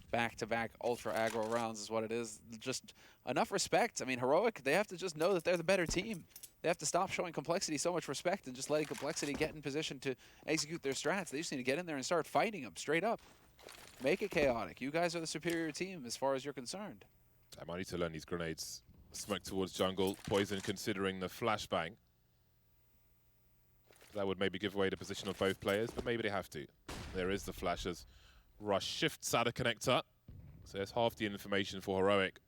Back-to-back ultra aggro rounds is what it is. Just enough respect. I mean, Heroic, they have to just know that they're the better team. They have to stop showing Complexity so much respect and just letting Complexity get in position to execute their strats. They just need to get in there and start fighting them straight up. Make it chaotic. You guys are the superior team as far as you're concerned. I might need to learn these grenades. Smoke towards jungle. Poison considering the flashbang. That would maybe give away the position of both players, but maybe they have to. There is the flashes. Rush shifts out of connector. So there's half the information for Heroic.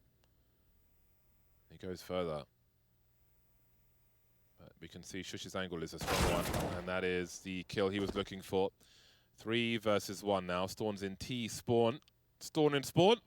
He goes further. But we can see Shush's angle is a strong one, and that is the kill he was looking for. 3 versus 1 now. Storm's in T spawn. Storm in spawn.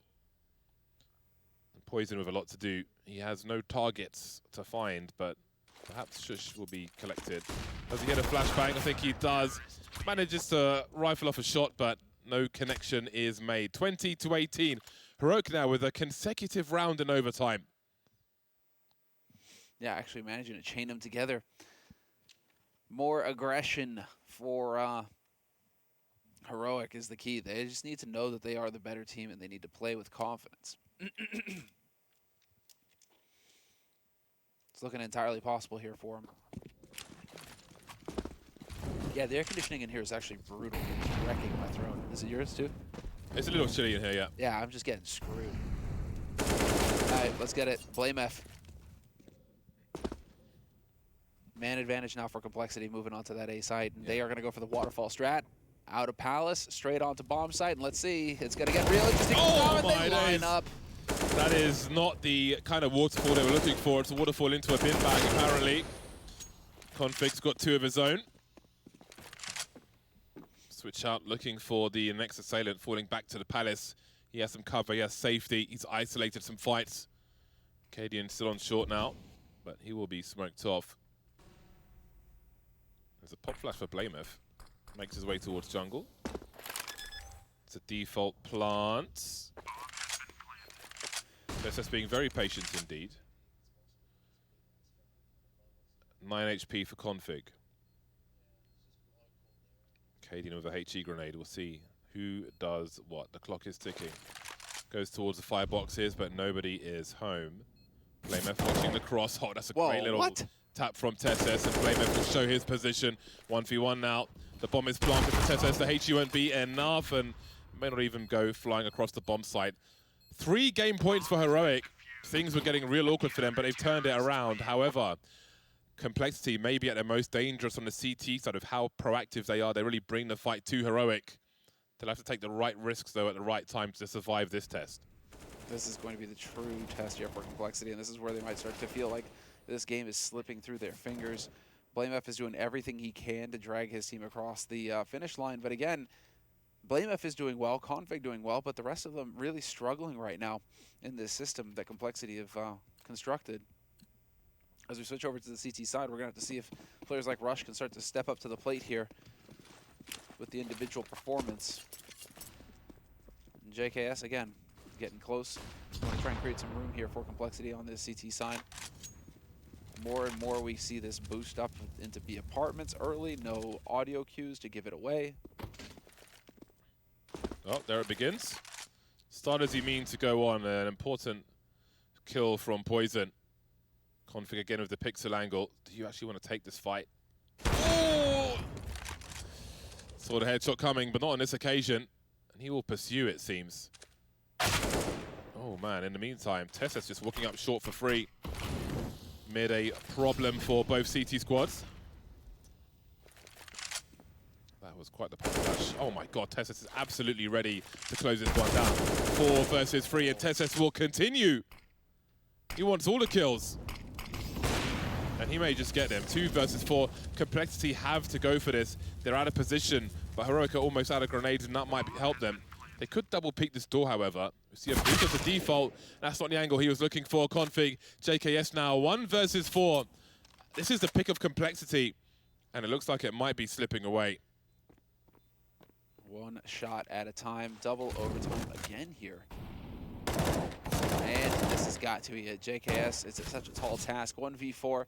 And Poison with a lot to do. He has no targets to find, but perhaps Shush will be collected. Does he get a flashbang? I think he does. Manages to rifle off a shot, but no connection is made. 20-18. Heroic now with a consecutive round in overtime. Yeah, actually managing to chain them together. More aggression for Heroic is the key. They just need to know that they are the better team and they need to play with confidence. It's looking entirely possible here for them. Yeah, the air conditioning in here is actually brutal. It's wrecking my throat. Is it yours too? It's a little chilly in here, yeah. Yeah, I'm just getting screwed. All right, let's get it. BlameF. Man advantage now for Complexity moving on to that A site. And they are going to go for the waterfall strat. Out of Palace, straight onto bomb site. And let's see, it's going to get real interesting. Oh, my line days. up. That is not the kind of waterfall they were looking for. It's a waterfall into a bin bag, apparently. Config's got 2 of his own. Switch out, looking for the next assailant, falling back to the Palace. He has some cover, he has safety. He's isolated some fights. Cadian still on short now, but he will be smoked off. There's a pop flash for BlameF. Makes his way towards jungle. It's a default plant. TeSeS being very patient indeed. 9 HP for Config. Cadian with a HE grenade. We'll see who does what. The clock is ticking. Goes towards the fireboxes, but nobody is home. BlameF watching the cross. Oh, that's a great little tap from TeSeS, and BlameF will show his position. 1v1 now. The bomb is planted for TeSeS. The HE won't be enough, and may not even go flying across the bomb site. 3 game points for Heroic. Things were getting real awkward for them, but they've turned it around. However, Complexity may be at their most dangerous on the CT side of how proactive they are. They really bring the fight to Heroic. They'll have to take the right risks, though, at the right time to survive this test. This is going to be the true test here for Complexity, and this is where they might start to feel like this game is slipping through their fingers. BlameF is doing everything he can to drag his team across the finish line, but again, BlameF is doing well, Config doing well, but the rest of them really struggling right now in this system that Complexity have constructed. As we switch over to the CT side, we're going to have to see if players like Rush can start to step up to the plate here with the individual performance. And JKS, again, getting close. Want to try and create some room here for Complexity on this CT side. More and more we see this boost up into B apartments early. No audio cues to give it away. Oh, there it begins. Start as you mean to go on. An important kill from Poison. Config again with the pixel angle. Do you actually want to take this fight? Oh! Saw the headshot coming, but not on this occasion. And he will pursue, it seems. Oh man, in the meantime, Tessa's just walking up short for free. Mid a problem for both CT squads. That was quite the flash. Oh my god, Tessus is absolutely ready to close this one down. 4 versus 3, and Tessus will continue. He wants all the kills. And he may just get them. 2 versus 4. Complexity have to go for this. They're out of position, but Heroic are almost out of grenades, and that might help them. They could double peek this door, however. We see a boost as a default. That's not the angle he was looking for. Config, JKS now, 1 versus 4. This is the pick of Complexity, and it looks like it might be slipping away. One shot at a time, double overtime again here. And this has got to be it. JKS, it's such a tall task. 1v4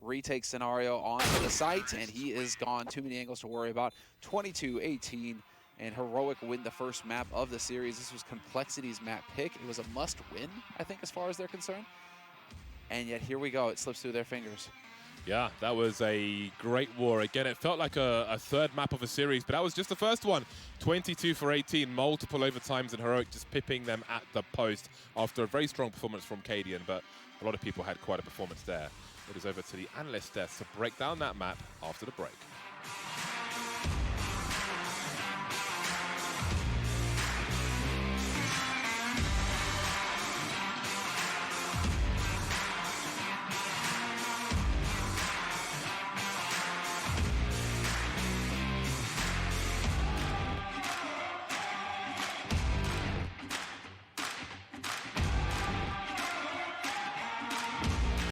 retake scenario onto the site, and he is gone. Too many angles to worry about. 22-18, and Heroic win the first map of the series. This was Complexity's map pick. It was a must-win, I think, as far as they're concerned. And yet here we go. It slips through their fingers. Yeah, that was a great war. Again, it felt like a third map of a series, but that was just the first one. 22 for 18, multiple overtimes, and Heroic just pipping them at the post after a very strong performance from Cadian, but a lot of people had quite a performance there. It is over to the analyst desk to break down that map after the break.